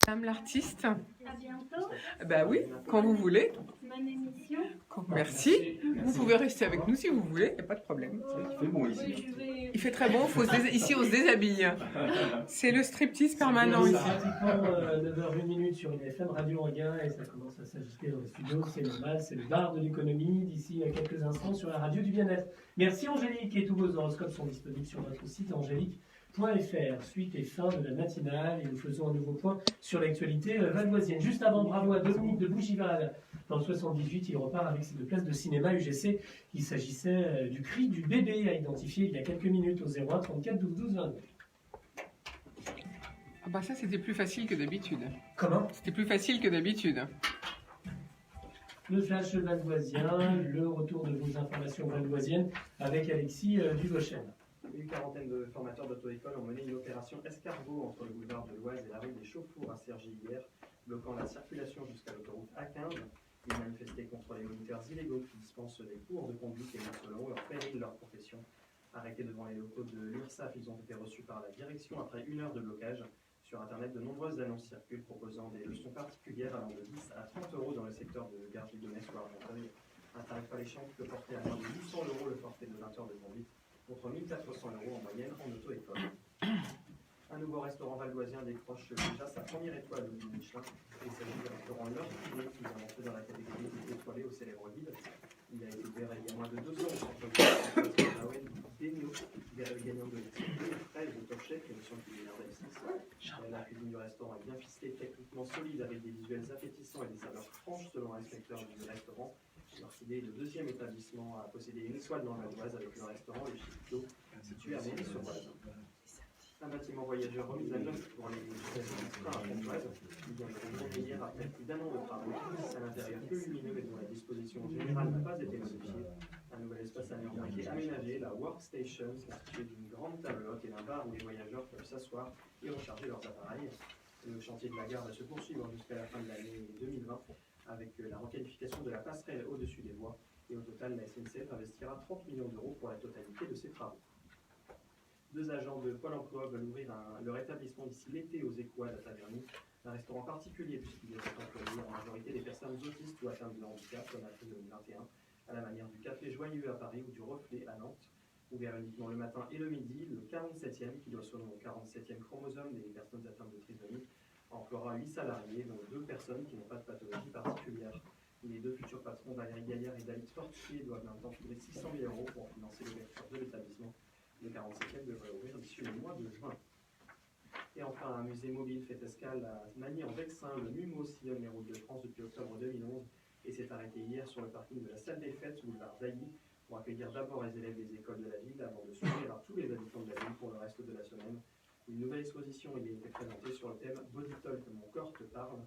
Madame l'artiste, À bientôt. bah oui, quand vous voulez. Bonne émission. Merci. Vous pouvez rester avec nous si vous voulez, il n'y a pas de problème. Il fait bon ici. Il fait très bon, ici on se déshabille. C'est le striptease permanent ici. Pratiquement 9h01 sur une FM Radio Regain et ça commence à s'agiter dans les studios, c'est normal, c'est le bar de l'économie d'ici à quelques instants sur la radio du bien-être. Merci Angélique et tous vos horoscopes sont disponibles sur notre site angélique.fr. Suite et fin de la matinale et nous faisons un nouveau point sur l'actualité valdoisienne. Juste avant, bravo à Dominique de Bougival. Dans le 78, il repart avec ses 2 places de cinéma UGC. Il s'agissait du cri du bébé à identifier il y a quelques minutes au 01 34 12 12 22. Ah bah ça c'était plus facile que d'habitude. Comment? C'était plus facile que d'habitude. Le flash valdoisien, le retour de vos informations valdoisiennes avec Alexis Duvauchel. Une quarantaine de formateurs d'auto-école ont mené une opération escargot entre le boulevard de l'Oise et la rue des Chauffours à Cergy hier, bloquant la circulation jusqu'à l'autoroute A15. Ils manifestaient contre les moniteurs illégaux qui dispensent des cours de conduite et mettent selon eux en péril leur profession. Arrêtés devant les locaux de l'URSSAF, ils ont été reçus par la direction après 1 heure de blocage. Sur Internet, de nombreuses annonces circulent proposant des leçons particulières allant de 10 à 30 euros dans le secteur de Garges-Lyonnais ou Argenteuil. Un tarif alléchant qui peut porter à moins de 800 euros le forfait de 20 heures de conduite, contre 1 400 euros en moyenne en auto-école. Un nouveau restaurant valdoisien décroche déjà sa première étoile au guide Michelin. Il s'agit du restaurant L'Heure Kiné qui vient d'entrer dans la catégorie des étoilés au célèbre guide. Il a été ouvert il y a moins de 2 ans au centre de Noël Dénéo, gagnant de l'équipe 2013 au Top Chef, l'émission culinaire d'M6. La cuisine du restaurant est bien ficelée, techniquement solide, avec des visuels appétissants et des saveurs franches selon l'inspecteur du restaurant. L'Orchidée est le 2e établissement à posséder une étoile dans la Valdoise avec le restaurant Le Chipito, situé à Méry-sur-Oise. Un bâtiment voyageur remis à neuf pour les trains à Pontoise. Il vient de rouvrir hier après plus d'1 an de travaux. À l'intérieur peu lumineux et dont la disposition générale n'a pas été modifiée. Un nouvel espace a néanmoins été aménagé, la Workstation, constituée d'une grande table haute et d'un bar où les voyageurs peuvent s'asseoir et recharger leurs appareils. Le chantier de la gare va se poursuivre jusqu'à la fin de l'année 2020 avec la requalification de la passerelle au-dessus des voies. Et au total, la SNCF investira 30 millions d'euros pour la totalité de ces travaux. 2 agents de Pôle emploi veulent ouvrir leur établissement d'ici l'été aux Écois à Taverny, un restaurant particulier puisqu'il est employé en majorité des personnes autistes ou atteintes de handicap, comme après 2021, à la manière du Café Joyeux à Paris ou du Reflet à Nantes. Ouvert uniquement le matin et le midi, le 47e, qui doit son nom au 47e chromosome des personnes atteintes de trisomie, emploiera 8 salariés, dont 2 personnes qui n'ont pas de pathologie particulière. Les 2 futurs patrons, Valérie Gaillard et David Fortier, doivent maintenant trouver 600 000 euros pour financer l'ouverture de l'établissement. Le 47e devrait ouvrir d'ici le mois de juin. Et enfin, un musée mobile fait escale à Magny-en-Vexin. Le MUMO sillonne les routes de France depuis octobre 2011 et s'est arrêté hier sur le parking de la salle des fêtes, boulevard d'Ailly, pour accueillir d'abord les élèves des écoles de la ville avant de s'ouvrir à tous les habitants de la ville pour le reste de la semaine. Une nouvelle exposition y a été présentée sur le thème Body Talk, mon corps te parle.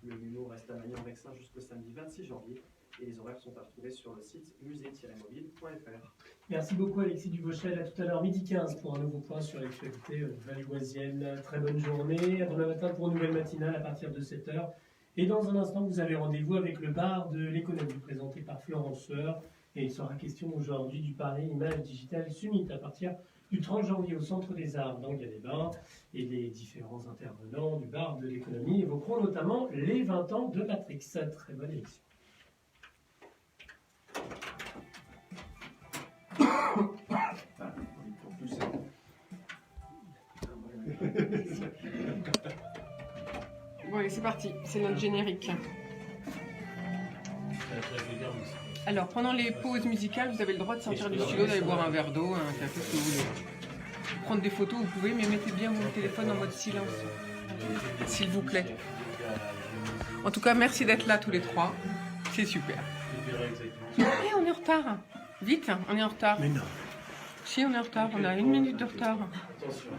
Le MUMO reste à Magny-en-Vexin jusqu'au samedi 26 janvier. Et les horaires sont à retrouver sur le site musée-mobile.fr. Merci beaucoup Alexis Duvauchel. À tout à l'heure, midi 15 pour un nouveau point sur l'actualité valdoisienne. Très bonne journée. À demain matin pour une nouvelle matinale à partir de 7h. Et dans un instant, vous avez rendez-vous avec le bar de l'économie présenté par Florence Sœur. Et il sera question aujourd'hui du Paris Image Digital Summit à partir du 30 janvier au Centre des Arts d'Angers-les-Bains. Et les différents intervenants du bar de l'économie évoqueront notamment les 20 ans de Matrix. Très bonne émission. Bon allez, c'est parti, c'est notre générique. Alors, pendant les pauses musicales, vous avez le droit de sortir du studio, d'aller boire un verre d'eau, un café, ce que vous voulez. Prendre des photos, vous pouvez, mais mettez bien vos téléphones en mode silence, s'il vous plaît. En tout cas, merci d'être là tous les 3, c'est super. Eh, on est en retard. Vite, on est en retard. Mais non. Si, on est en retard, on a 1 minute de retard. Attention.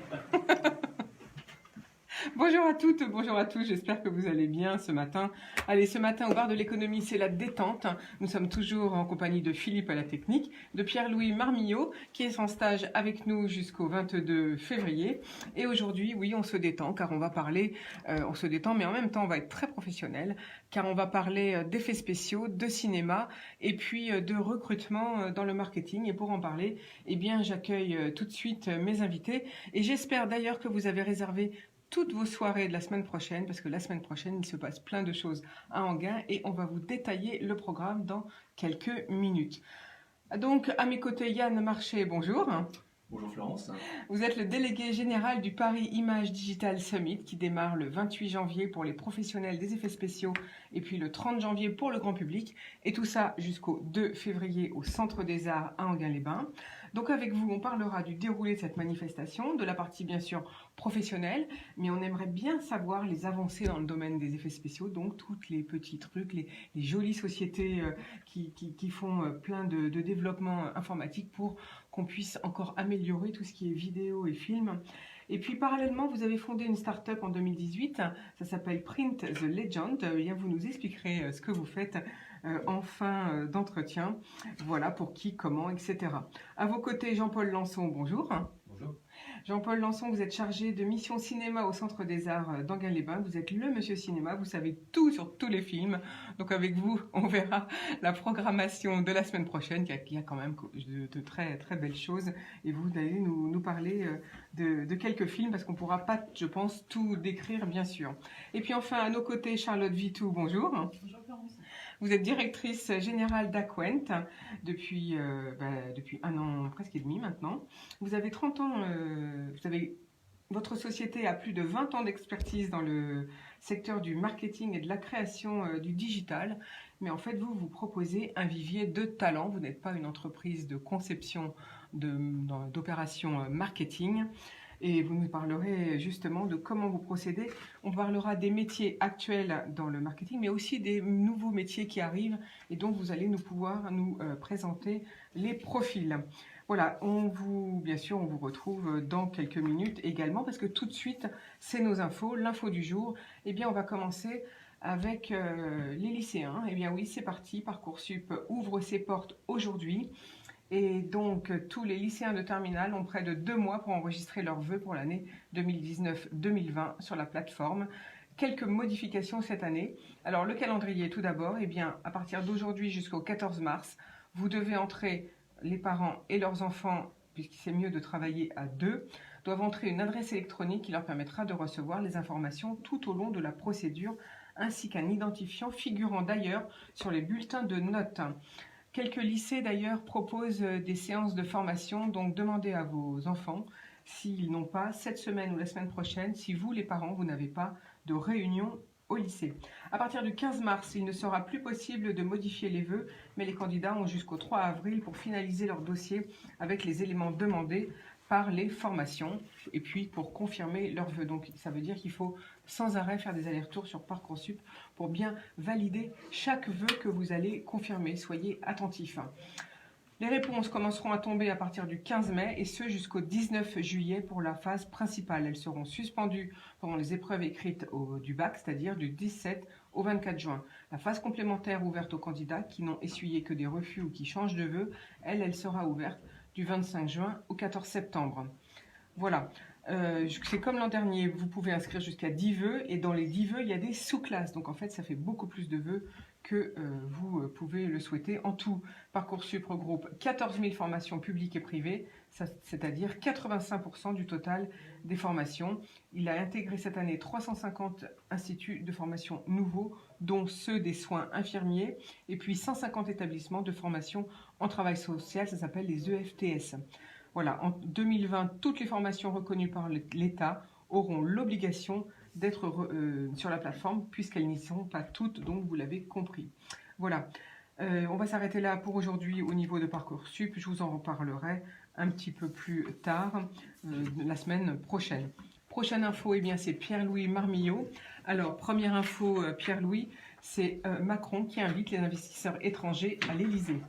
Bonjour à toutes, bonjour à tous, j'espère que vous allez bien ce matin. Allez, ce matin au bar de l'économie, c'est la détente. Nous sommes toujours en compagnie de Philippe à la technique, de Pierre-Louis Marmillot, qui est en stage avec nous jusqu'au 22 février. Et aujourd'hui, oui, on se détend, car on va parler, on se détend, mais en même temps, on va être très professionnel, car on va parler d'effets spéciaux, de cinéma, et puis de recrutement dans le marketing. Et pour en parler, eh bien, j'accueille tout de suite mes invités. Et j'espère d'ailleurs que vous avez réservé toutes vos soirées de la semaine prochaine, parce que la semaine prochaine, il se passe plein de choses à Enghien et on va vous détailler le programme dans quelques minutes. Donc, à mes côtés, Yann Marché, bonjour. Bonjour Florence. Vous êtes le délégué général du Paris Image Digital Summit qui démarre le 28 janvier pour les professionnels des effets spéciaux et puis le 30 janvier pour le grand public. Et tout ça jusqu'au 2 février au Centre des Arts à Enghien-les-Bains. Donc avec vous, on parlera du déroulé de cette manifestation, de la partie bien sûr professionnelle, mais on aimerait bien savoir les avancées dans le domaine des effets spéciaux, donc toutes les petits trucs, les jolies sociétés qui font plein de développement informatique pour qu'on puisse encore améliorer tout ce qui est vidéo et film. Et puis parallèlement, vous avez fondé une start-up en 2018, ça s'appelle Print the Legend. Bien, vous nous expliquerez ce que vous faites en fin d'entretien. Voilà, pour qui, comment, etc. À vos côtés, Jean-Paul Lançon, bonjour. Bonjour. Jean-Paul Lançon, vous êtes chargé de mission cinéma au Centre des Arts d'Enghien-les-Bains. Vous êtes le monsieur cinéma, vous savez tout sur tous les films. Donc avec vous, on verra la programmation de la semaine prochaine, qui y a quand même de très, très belles choses. Et vous allez nous parler de quelques films, parce qu'on ne pourra pas, je pense, tout décrire, bien sûr. Et puis enfin, à nos côtés, Charlotte Vitou, bonjour. Bonjour Florence. Vous êtes directrice générale d'Aquent depuis un an presque et demi maintenant. Vous avez 30 ans, votre société a plus de 20 ans d'expertise dans le secteur du marketing et de la création du digital. Mais en fait, vous proposez un vivier de talents. Vous n'êtes pas une entreprise de conception d'opérations marketing. Et vous nous parlerez justement de comment vous procédez. On parlera des métiers actuels dans le marketing, mais aussi des nouveaux métiers qui arrivent et dont vous allez pouvoir nous présenter les profils. Voilà, bien sûr, on vous retrouve dans quelques minutes également, parce que tout de suite, c'est nos infos, l'info du jour. Eh bien, on va commencer avec les lycéens. Eh bien oui, c'est parti, Parcoursup ouvre ses portes aujourd'hui. Et donc, tous les lycéens de terminale ont près de 2 mois pour enregistrer leurs vœux pour l'année 2019-2020 sur la plateforme. Quelques modifications cette année. Alors, le calendrier, tout d'abord, eh bien, à partir d'aujourd'hui jusqu'au 14 mars, vous devez entrer, les parents et leurs enfants, puisque c'est mieux de travailler à 2, doivent entrer une adresse électronique qui leur permettra de recevoir les informations tout au long de la procédure, ainsi qu'un identifiant figurant d'ailleurs sur les bulletins de notes. Quelques lycées d'ailleurs proposent des séances de formation, donc demandez à vos enfants s'ils n'ont pas cette semaine ou la semaine prochaine, si vous les parents, vous n'avez pas de réunion au lycée. À partir du 15 mars, il ne sera plus possible de modifier les vœux, mais les candidats ont jusqu'au 3 avril pour finaliser leur dossier avec les éléments demandés par les formations et puis pour confirmer leurs vœux. Donc ça veut dire qu'il faut sans arrêt faire des allers-retours sur Parcoursup pour bien valider chaque vœu que vous allez confirmer. Soyez attentifs. Les réponses commenceront à tomber à partir du 15 mai et ce jusqu'au 19 juillet pour la phase principale. Elles seront suspendues pendant les épreuves écrites du bac, c'est-à-dire du 17 au 24 juin. La phase complémentaire ouverte aux candidats qui n'ont essuyé que des refus ou qui changent de vœu, elle sera ouverte du 25 juin au 14 septembre. Voilà. C'est comme l'an dernier, vous pouvez inscrire jusqu'à 10 vœux et dans les 10 vœux, il y a des sous-classes. Donc en fait, ça fait beaucoup plus de vœux que vous pouvez le souhaiter. En tout, Parcoursup regroupe 14 000 formations publiques et privées, c'est-à-dire 85% du total des formations. Il a intégré cette année 350 instituts de formation nouveaux, dont ceux des soins infirmiers, et puis 150 établissements de formation en travail social, ça s'appelle les EFTS. Voilà, en 2020, toutes les formations reconnues par l'État auront l'obligation d'être sur la plateforme, puisqu'elles n'y sont pas toutes, donc vous l'avez compris. Voilà, on va s'arrêter là pour aujourd'hui au niveau de Parcoursup. Je vous en reparlerai un petit peu plus tard, la semaine prochaine. Prochaine info, eh bien, c'est Pierre-Louis Marmillot. Alors, première info, Pierre-Louis, c'est Macron qui invite les investisseurs étrangers à l'Élysée.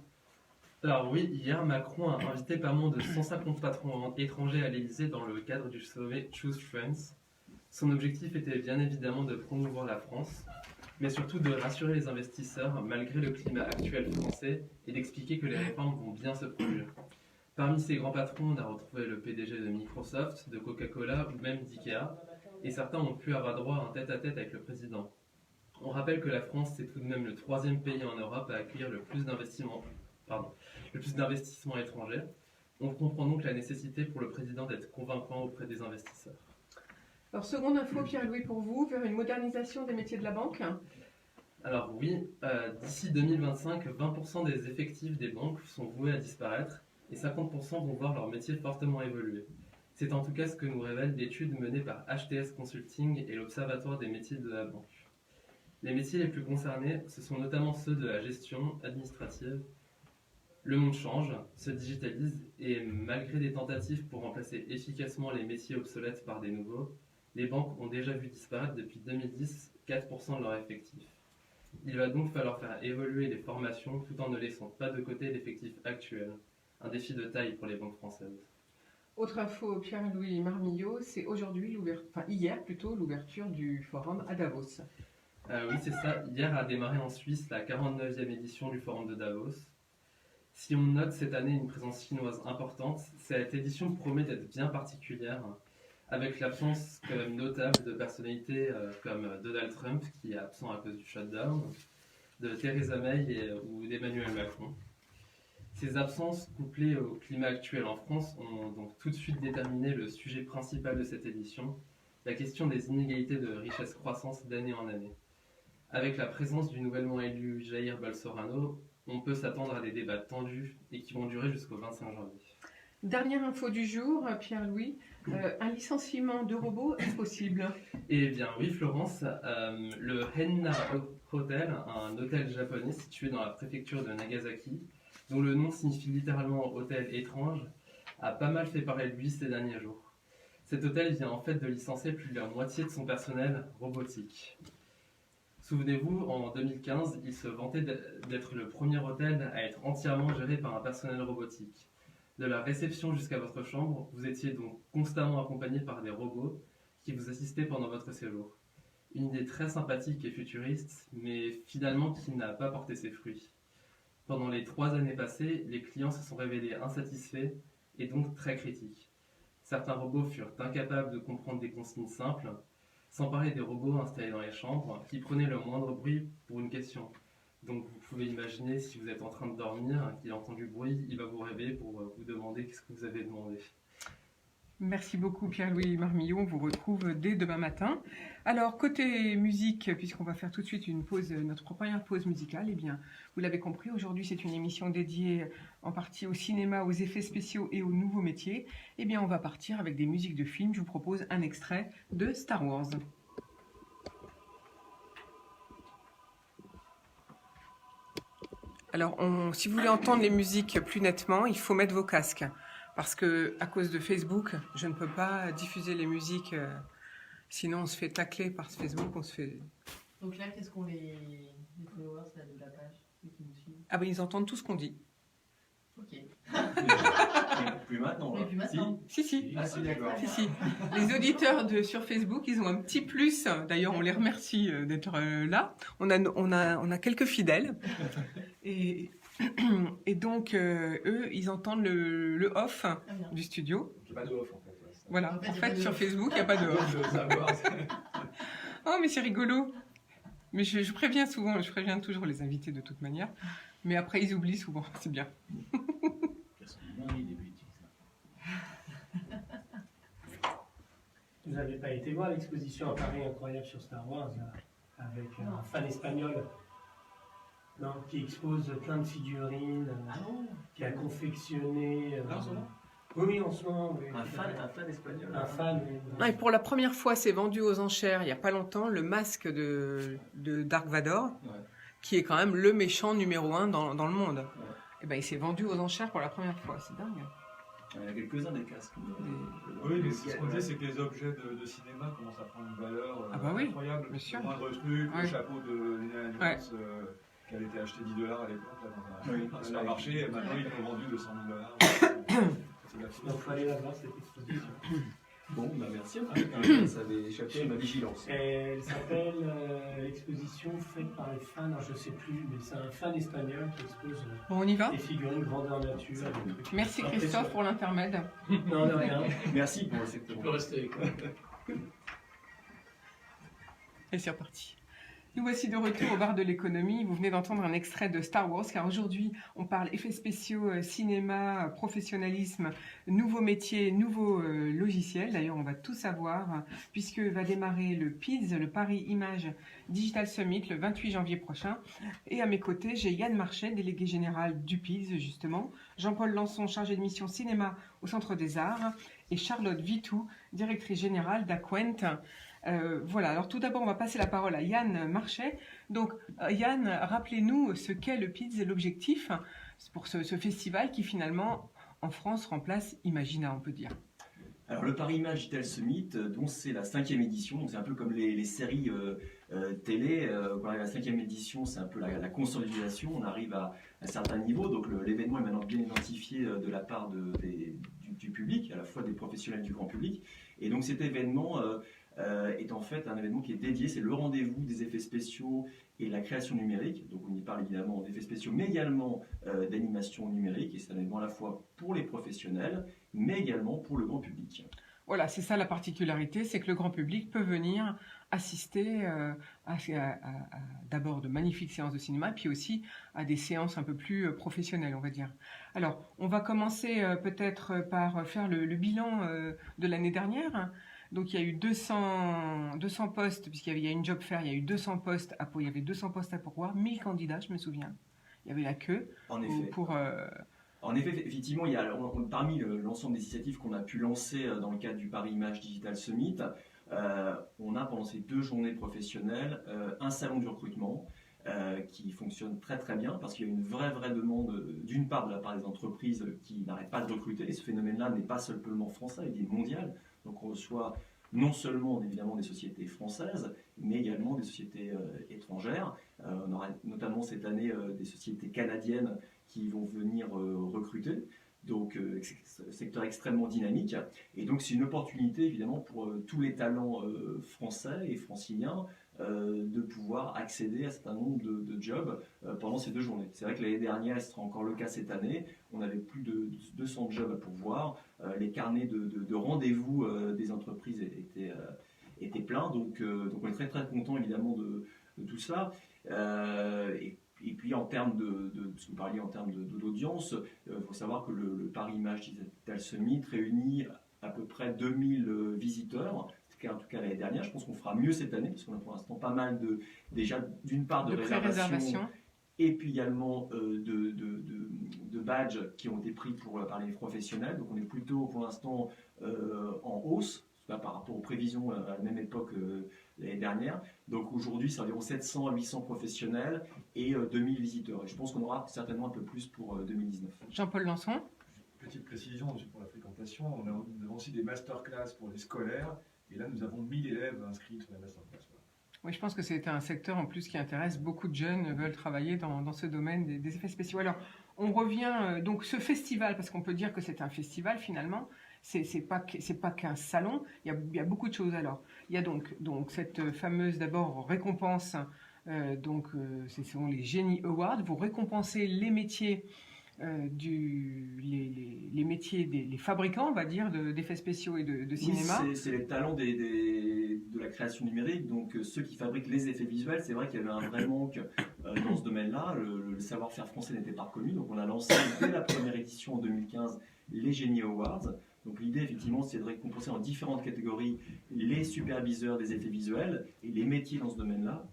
Alors oui, hier, Macron a invité pas moins de 150 patrons étrangers à l'Élysée dans le cadre du sommet Choose Friends. Son objectif était bien évidemment de promouvoir la France, mais surtout de rassurer les investisseurs malgré le climat actuel français et d'expliquer que les réformes vont bien se produire. Parmi ces grands patrons, on a retrouvé le PDG de Microsoft, de Coca-Cola ou même d'IKEA, et certains ont pu avoir droit à un tête-à-tête avec le président. On rappelle que la France, c'est tout de même le 3e pays en Europe à accueillir le plus d'investissements étrangers. On comprend donc la nécessité pour le président d'être convaincant auprès des investisseurs. Alors, seconde info, Pierre-Louis, pour vous, vers une modernisation des métiers de la banque. Alors oui, d'ici 2025, 20% des effectifs des banques sont voués à disparaître et 50% vont voir leur métier fortement évoluer. C'est en tout cas ce que nous révèle l'étude menée par HTS Consulting et l'Observatoire des métiers de la banque. Les métiers les plus concernés, ce sont notamment ceux de la gestion administrative. Le monde change, se digitalise et malgré des tentatives pour remplacer efficacement les métiers obsolètes par des nouveaux, les banques ont déjà vu disparaître depuis 2010 4% de leur effectif. Il va donc falloir faire évoluer les formations tout en ne laissant pas de côté l'effectif actuel. Un défi de taille pour les banques françaises. Autre info, Pierre-Louis Marmillot, c'est hier plutôt, l'ouverture du forum à Davos. Oui, c'est ça. Hier a démarré en Suisse la 49e édition du forum de Davos. Si on note cette année une présence chinoise importante, cette édition promet d'être bien particulière, avec l'absence quand même notable de personnalités comme Donald Trump, qui est absent à cause du shutdown, de Theresa May ou d'Emmanuel Macron. Ces absences, couplées au climat actuel en France, ont donc tout de suite déterminé le sujet principal de cette édition, la question des inégalités de richesse croissance d'année en année. Avec la présence du nouvellement élu Jair Bolsonaro, on peut s'attendre à des débats tendus et qui vont durer jusqu'au 25 janvier. Dernière info du jour, Pierre-Louis, un licenciement de robots est possible? Eh bien oui, Florence, le Henna Hotel, un hôtel japonais situé dans la préfecture de Nagasaki, dont le nom signifie littéralement hôtel étrange, a pas mal fait parler de lui ces derniers jours. Cet hôtel vient en fait de licencier plus de la moitié de son personnel robotique. Souvenez-vous, en 2015, il se vantait d'être le premier hôtel à être entièrement géré par un personnel robotique. De la réception jusqu'à votre chambre, vous étiez donc constamment accompagné par des robots qui vous assistaient pendant votre séjour. Une idée très sympathique et futuriste, mais finalement qui n'a pas porté ses fruits. Pendant les 3 années passées, les clients se sont révélés insatisfaits et donc très critiques. Certains robots furent incapables de comprendre des consignes simples, sans parler des robots installés dans les chambres qui prenaient le moindre bruit pour une question. Donc vous pouvez imaginer, si vous êtes en train de dormir, qu'il entend du bruit, il va vous réveiller pour vous demander qu'est-ce que vous avez demandé. Merci beaucoup Pierre-Louis Marmillot, on vous retrouve dès demain matin. Alors côté musique, puisqu'on va faire tout de suite une pause, notre première pause musicale, eh bien vous l'avez compris, aujourd'hui c'est une émission dédiée en partie au cinéma, aux effets spéciaux et aux nouveaux métiers. Eh bien on va partir avec des musiques de films, je vous propose un extrait de Star Wars. Alors si vous voulez entendre les musiques plus nettement, il faut mettre vos casques. Parce que à cause de Facebook, je ne peux pas diffuser les musiques, sinon on se fait tacler par Facebook, on se fait... Donc là, qu'est-ce qu'on les followers là, de la page, ceux qui nous suivent? Ah ben ils entendent tout ce qu'on dit. Ok. Plus maintenant. Mais Là. plus maintenant. Si. Ah si, d'accord. Si. Les auditeurs sur Facebook, ils ont un petit plus. D'ailleurs, on les remercie d'être là. On a quelques fidèles. Et donc, eux, ils entendent le off bien. du studio. J'ai pas de off en fait. Ouais, ça. Voilà. En fait, En il y a pas fait, de sur off. Facebook, il n'y a pas de off. Je veux savoir. Oh, mais c'est rigolo. Mais je préviens souvent, je préviens toujours les invités de toute manière. Mais après, ils oublient souvent. C'est bien. Vous n'avez pas été voir l'exposition à Paris incroyable sur Star Wars, là, avec un fan espagnol, non, qui expose plein de figurines, Ah non. qui a confectionné... Là, en ce moment Oui, en ce moment. Oui. Un fan espagnol. Un fan, oui. Ah, et pour la première fois, c'est vendu aux enchères il n'y a pas longtemps, le masque de Dark Vador, Ouais. qui est quand même le méchant numéro 1 dans le monde. Et ben, il s'est vendu aux enchères pour la première fois, c'est dingue. Il y a quelques-uns des casques. Oui, mais ce qu'on dit, c'est que les objets de cinéma commencent à prendre une valeur Ah bah oui, incroyable. bien sûr. Le moindre truc, Ouais. le chapeau de Indiana Ouais. Jones, qui avait été acheté $10 à l'époque là, dans Oui. un supermarché, et maintenant ils l'ont vendu $200 000. C'est la Donc, il finance. faut aller la voir, cette exposition. Bon, bah merci. Ça avait échappé à ma vigilance. Et elle s'appelle l'exposition faite par les fans, alors je ne sais plus, mais c'est un fan espagnol qui expose Bon, on y va des figurines grandeur nature. des trucs Merci impressionnants. Christophe pour l'intermède. Non, de rien. Merci pour cette Tu peux rester avec moi. Et c'est reparti. Nous voici de retour au bar de l'économie. Vous venez d'entendre un extrait de Star Wars, car aujourd'hui, on parle effets spéciaux, cinéma, professionnalisme, nouveaux métiers, nouveaux logiciels. D'ailleurs, on va tout savoir, puisque va démarrer le PIDS, le Paris Image Digital Summit, le 28 janvier prochain. Et à mes côtés, j'ai Yann Marchais, délégué général du PIDS, justement, Jean-Paul Lançon, chargé de mission cinéma au Centre des Arts, et Charlotte Vitou, directrice générale d'Aquent. Voilà, alors tout d'abord, on va passer la parole à Yann Marchais. Donc, Yann, rappelez-nous ce qu'est le PIDS et l'objectif pour ce festival qui, finalement, en France, remplace Imagina, on peut dire. Alors, le Paris Image Digital Summit, dont c'est la 5e édition, donc c'est un peu comme les séries télé. Quand on arrive à la 5e édition, c'est un peu la consolidation, on arrive à un certain niveau. Donc, l'événement est maintenant bien identifié de la part du public, à la fois des professionnels du grand public. Et donc, cet événement est en fait un événement qui est dédié, c'est le rendez-vous des effets spéciaux et la création numérique. Donc on y parle évidemment d'effets spéciaux, mais également d'animation numérique. Et c'est un événement à la fois pour les professionnels, mais également pour le grand public. Voilà, c'est ça la particularité, c'est que le grand public peut venir assister à d'abord de magnifiques séances de cinéma, puis aussi à des séances un peu plus professionnelles, on va dire. Alors, on va commencer peut-être par faire le bilan de l'année dernière. Donc il y a eu 200 postes, puisqu'il y a une job fair, il y a eu 200 postes il y avait 200 postes à pourvoir, 1000 candidats, je me souviens. Il y avait la queue. En effet. En effet, effectivement, il y a, parmi l'ensemble des initiatives qu'on a pu lancer dans le cadre du Paris Image Digital Summit, on a pendant ces 2 journées professionnelles un salon du recrutement qui fonctionne très très bien parce qu'il y a une vraie demande d'une part de la part des entreprises qui n'arrêtent pas de recruter. Et ce phénomène-là n'est pas seulement français, il est mondial. Donc on reçoit non seulement évidemment des sociétés françaises, mais également des sociétés étrangères. On aura notamment cette année des sociétés canadiennes qui vont venir recruter. Donc secteur extrêmement dynamique. Et donc c'est une opportunité évidemment pour tous les talents français et franciliens de pouvoir accéder à un certain nombre de jobs pendant ces 2 journées. C'est vrai que l'année dernière, ce sera encore le cas cette année, on avait plus de 200 jobs à pourvoir, les carnets de rendez-vous des entreprises étaient pleins, donc on est très très content évidemment de tout ça. Et puis en termes parce que vous parliez en termes d'audience, il faut savoir que le Paris Image Digital Summit réunit à peu près 2000 visiteurs. En tout cas l'année dernière, je pense qu'on fera mieux cette année parce qu'on a pour l'instant pas mal déjà d'une part de réservations et puis également de badges qui ont été pris par les professionnels. Donc on est plutôt pour l'instant en hausse par rapport aux prévisions à la même époque l'année dernière. Donc aujourd'hui c'est environ 700 à 800 professionnels et 2000 visiteurs. Et je pense qu'on aura certainement un peu plus pour 2019. Jean-Paul Lançon. Petite précision pour la fréquentation, nous avons aussi des masterclass pour les scolaires. Et là, nous avons 1000 élèves inscrits sur la masterclass. Oui, je pense que c'est un secteur en plus qui intéresse beaucoup de jeunes, veulent travailler dans ce domaine des effets spéciaux. Alors, on revient donc ce festival, parce qu'on peut dire que c'est un festival finalement, c'est pas qu'un salon, il y a beaucoup de choses. Alors, il y a donc cette fameuse d'abord récompense, ce sont les Genie Awards, vous récompensez les métiers les métiers les fabricants, on va dire, d'effets spéciaux et de cinéma. Oui, c'est les talents de la création numérique, donc ceux qui fabriquent les effets visuels. C'est vrai qu'il y avait un vrai manque dans ce domaine-là. Le savoir-faire français n'était pas reconnu, donc on a lancé dès la première édition en 2015 les Genie Awards. Donc l'idée, effectivement, c'est de récompenser en différentes catégories les superviseurs des effets visuels et les métiers dans ce domaine-là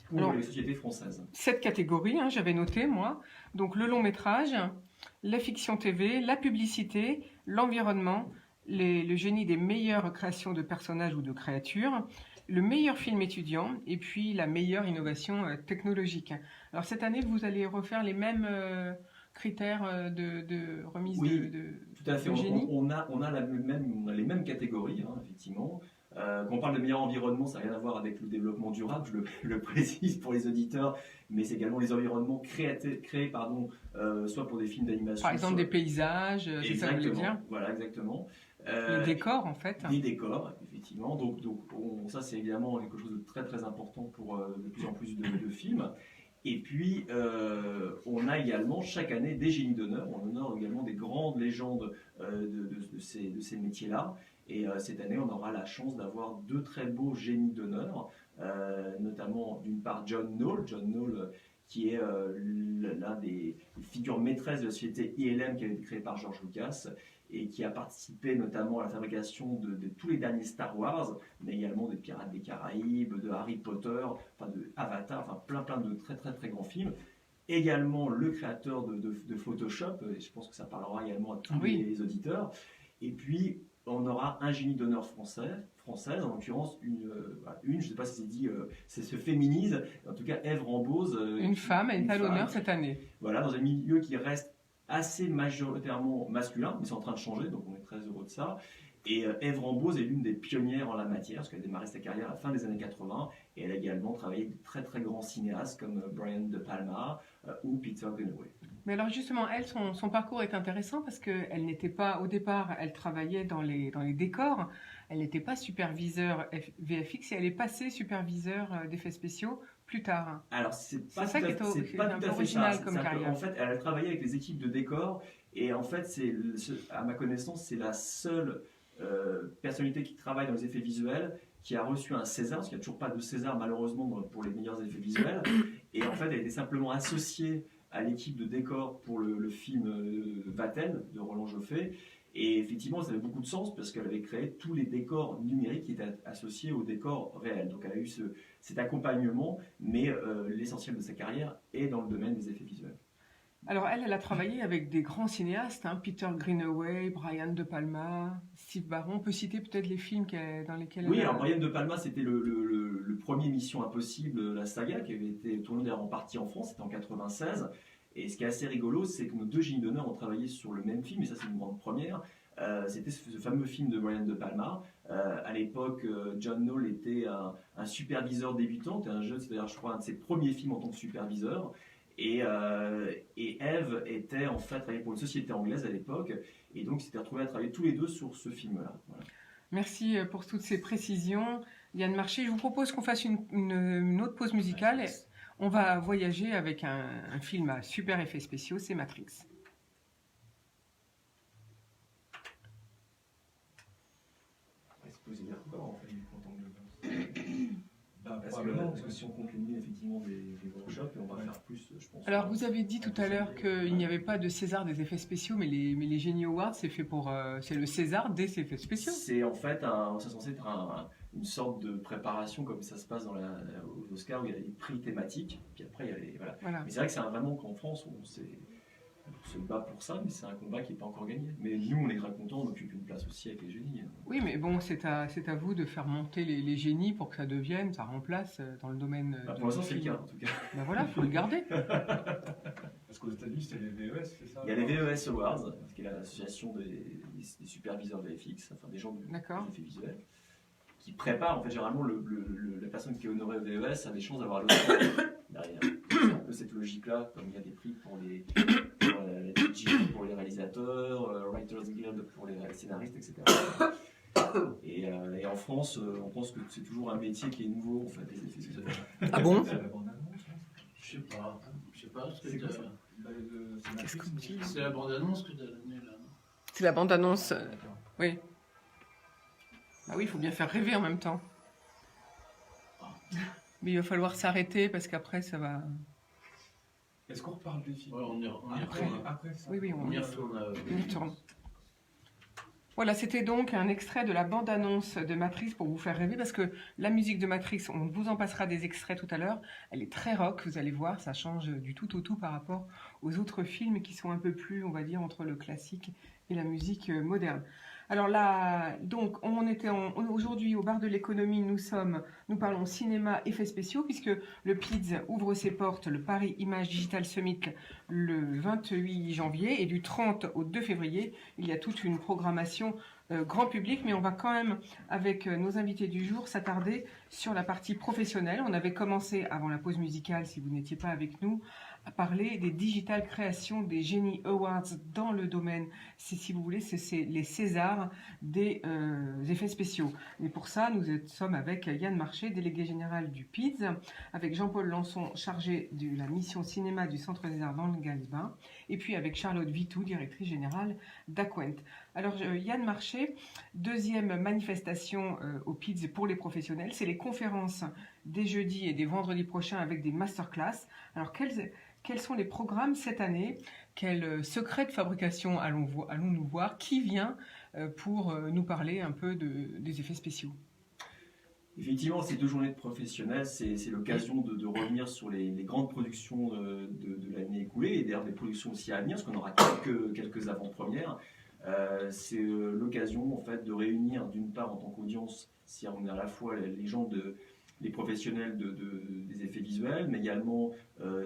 pour les sociétés françaises. 7 catégories, j'avais noté, moi. Donc le long métrage, la fiction TV, la publicité, l'environnement, le génie des meilleures créations de personnages ou de créatures, le meilleur film étudiant et puis la meilleure innovation technologique. Alors cette année, vous allez refaire les mêmes critères de remise tout à fait. On a les mêmes catégories, effectivement. Quand on parle de meilleur environnement, ça n'a rien à voir avec le développement durable, je le précise pour les auditeurs, mais c'est également les environnements créés soit pour des films d'animation. Par exemple des paysages, c'est ça que vous voulez dire ? Voilà, exactement. Les décors en fait. Les décors, effectivement. Donc ça c'est évidemment quelque chose de très très important pour de plus en plus de films. Et puis, on a également chaque année des génies d'honneur. On honore également des grandes légendes de ces métiers-là. Et cette année, on aura la chance d'avoir 2 très beaux génies d'honneur notamment d'une part John Knoll, qui est l'un des figures maîtresses de la société ILM qui avait été créée par George Lucas et qui a participé notamment à la fabrication de tous les derniers Star Wars, mais également des Pirates des Caraïbes, de Harry Potter, enfin de Avatar, enfin plein de très très très grands films. Également le créateur de Photoshop, et je pense que ça parlera également à tous les auditeurs. Et puis on aura un génie d'honneur française, en l'occurrence une, je ne sais pas si c'est dit, c'est se féminise, en tout cas Ève Rambose. Une femme, elle est à l'honneur cette année. Voilà, dans un milieu qui reste assez majoritairement masculin, mais c'est en train de changer, donc on est très heureux de ça. Et Ève Rambose est l'une des pionnières en la matière, parce qu'elle a démarré sa carrière à la fin des années 80, et elle a également travaillé avec de très très grands cinéastes comme Brian De Palma ou Peter Greenaway. Mais alors justement, elle, son parcours est intéressant parce qu'elle n'était pas, au départ, elle travaillait dans les décors, elle n'était pas superviseur VFX et elle est passée superviseur d'effets spéciaux plus tard. Alors c'est pas ça qui est pas un tout peu à fait original ça. comme carrière. En fait, elle a travaillé avec les équipes de décors et en fait, à ma connaissance, c'est la seule personnalité qui travaille dans les effets visuels qui a reçu un César, parce qu'il n'y a toujours pas de César malheureusement pour les meilleurs effets visuels. Et en fait, elle était simplement associée à l'équipe de décors pour le film Vatel de Roland Joffé. Et effectivement, ça avait beaucoup de sens parce qu'elle avait créé tous les décors numériques qui étaient associés aux décors réels. Donc elle a eu cet accompagnement, mais l'essentiel de sa carrière est dans le domaine des effets visuels. Alors elle a travaillé avec des grands cinéastes, Peter Greenaway, Brian De Palma, Steve Barron. On peut citer peut-être les films dans lesquels Oui, alors Brian De Palma, c'était le premier Mission Impossible, la saga, qui avait été tourné d'ailleurs en partie en France, c'était en 96. Et ce qui est assez rigolo, c'est que nos deux génies d'honneur ont travaillé sur le même film, et ça c'est une grande première. C'était ce fameux film de Brian De Palma. À l'époque, John Knoll était un superviseur débutant, c'était un jeune, c'est d'ailleurs je crois un de ses premiers films en tant que superviseur. Et Ève était en fait travaillée pour une société anglaise à l'époque, et donc ils s'étaient retrouvés à travailler tous les deux sur ce film-là. Voilà. Merci pour toutes ces précisions. Yann Marché, je vous propose qu'on fasse une autre pause musicale. On va voyager avec un film à super effets spéciaux, c'est Matrix. On va se poser d'accord, en fait, probablement, parce que si on compte les milliers effectivement des workshops, on va faire plus, je pense. Alors, vous avez dit tout à l'heure qu'il n'y avait pas de César des effets spéciaux, mais les Génie Awards, c'est fait c'est le César des effets spéciaux. C'est en fait, c'est censé être une sorte de préparation comme ça se passe aux Oscars où il y a des prix thématiques, puis après il y a les voilà. Mais c'est vrai que c'est vraiment qu'en France on se bat pour ça, mais c'est un combat qui n'est pas encore gagné. Mais nous on est très contents, on occupe une place aussi avec les génies. Oui, mais bon, c'est à vous de faire monter les génies pour que ça remplace dans le domaine. Pour l'instant c'est le cas en tout cas. Ben voilà, il faut le garder. Parce qu'aux États-Unis c'est les VES, c'est ça? Il y a les VES Awards, qui est l'association des superviseurs VFX, enfin des gens des effets visuels, qui prépare, en fait, généralement, la personne qui est honorée au VES a des chances d'avoir l'autre derrière. C'est un peu cette logique-là, comme il y a des prix pour les réalisateurs, Writers Guild pour les scénaristes, etc. Et en France, on pense que c'est toujours un métier qui est nouveau, en fait, les effets visuels. Ah bon? Je sais pas ce que c'est c'est la bande-annonce que tu as donnée là. C'est la bande-annonce, oui. Ah oui, il faut bien faire rêver en même temps. Mais il va falloir s'arrêter parce qu'après ça va... Est-ce qu'on reparle des films? Ouais, on y après ça. Oui, on y retourne. On y retourne. Voilà, c'était donc un extrait de la bande-annonce de Matrix pour vous faire rêver, parce que la musique de Matrix, on vous en passera des extraits tout à l'heure, elle est très rock, vous allez voir, ça change du tout au tout par rapport aux autres films qui sont un peu plus, on va dire, entre le classique et la musique moderne. Alors là, donc, aujourd'hui au bar de l'économie, nous parlons cinéma, effets spéciaux, puisque le PIDS ouvre ses portes, le Paris Image Digital Summit, le 28 janvier, et du 30 au 2 février, il y a toute une programmation grand public, mais on va quand même, avec nos invités du jour, s'attarder sur la partie professionnelle. On avait commencé, avant la pause musicale, si vous n'étiez pas avec nous, à parler des digital créations des Génie Awards dans le domaine, si vous voulez, c'est les Césars des effets spéciaux. Et pour ça, nous sommes avec Yann Marché, délégué général du PIDS, avec Jean-Paul Lançon, chargé de la mission cinéma du Centre des Arts d'Angers-Bains, et puis avec Charlotte Vitou, directrice générale d'Aquent. Alors Yann Marché, deuxième manifestation au PIDS pour les professionnels, c'est les conférences des jeudis et des vendredis prochains avec des masterclass. Alors, quels sont les programmes cette année? Quel secret de fabrication allons-nous voir? Qui vient pour nous parler un peu des effets spéciaux? Effectivement, ces 2 journées de professionnels, c'est l'occasion de revenir sur les grandes productions de l'année écoulée, et d'ailleurs des productions aussi à venir, parce qu'on aura quelques avant-premières. C'est l'occasion en fait de réunir d'une part en tant qu'audience, si on est à la fois les gens les professionnels des effets visuels, mais également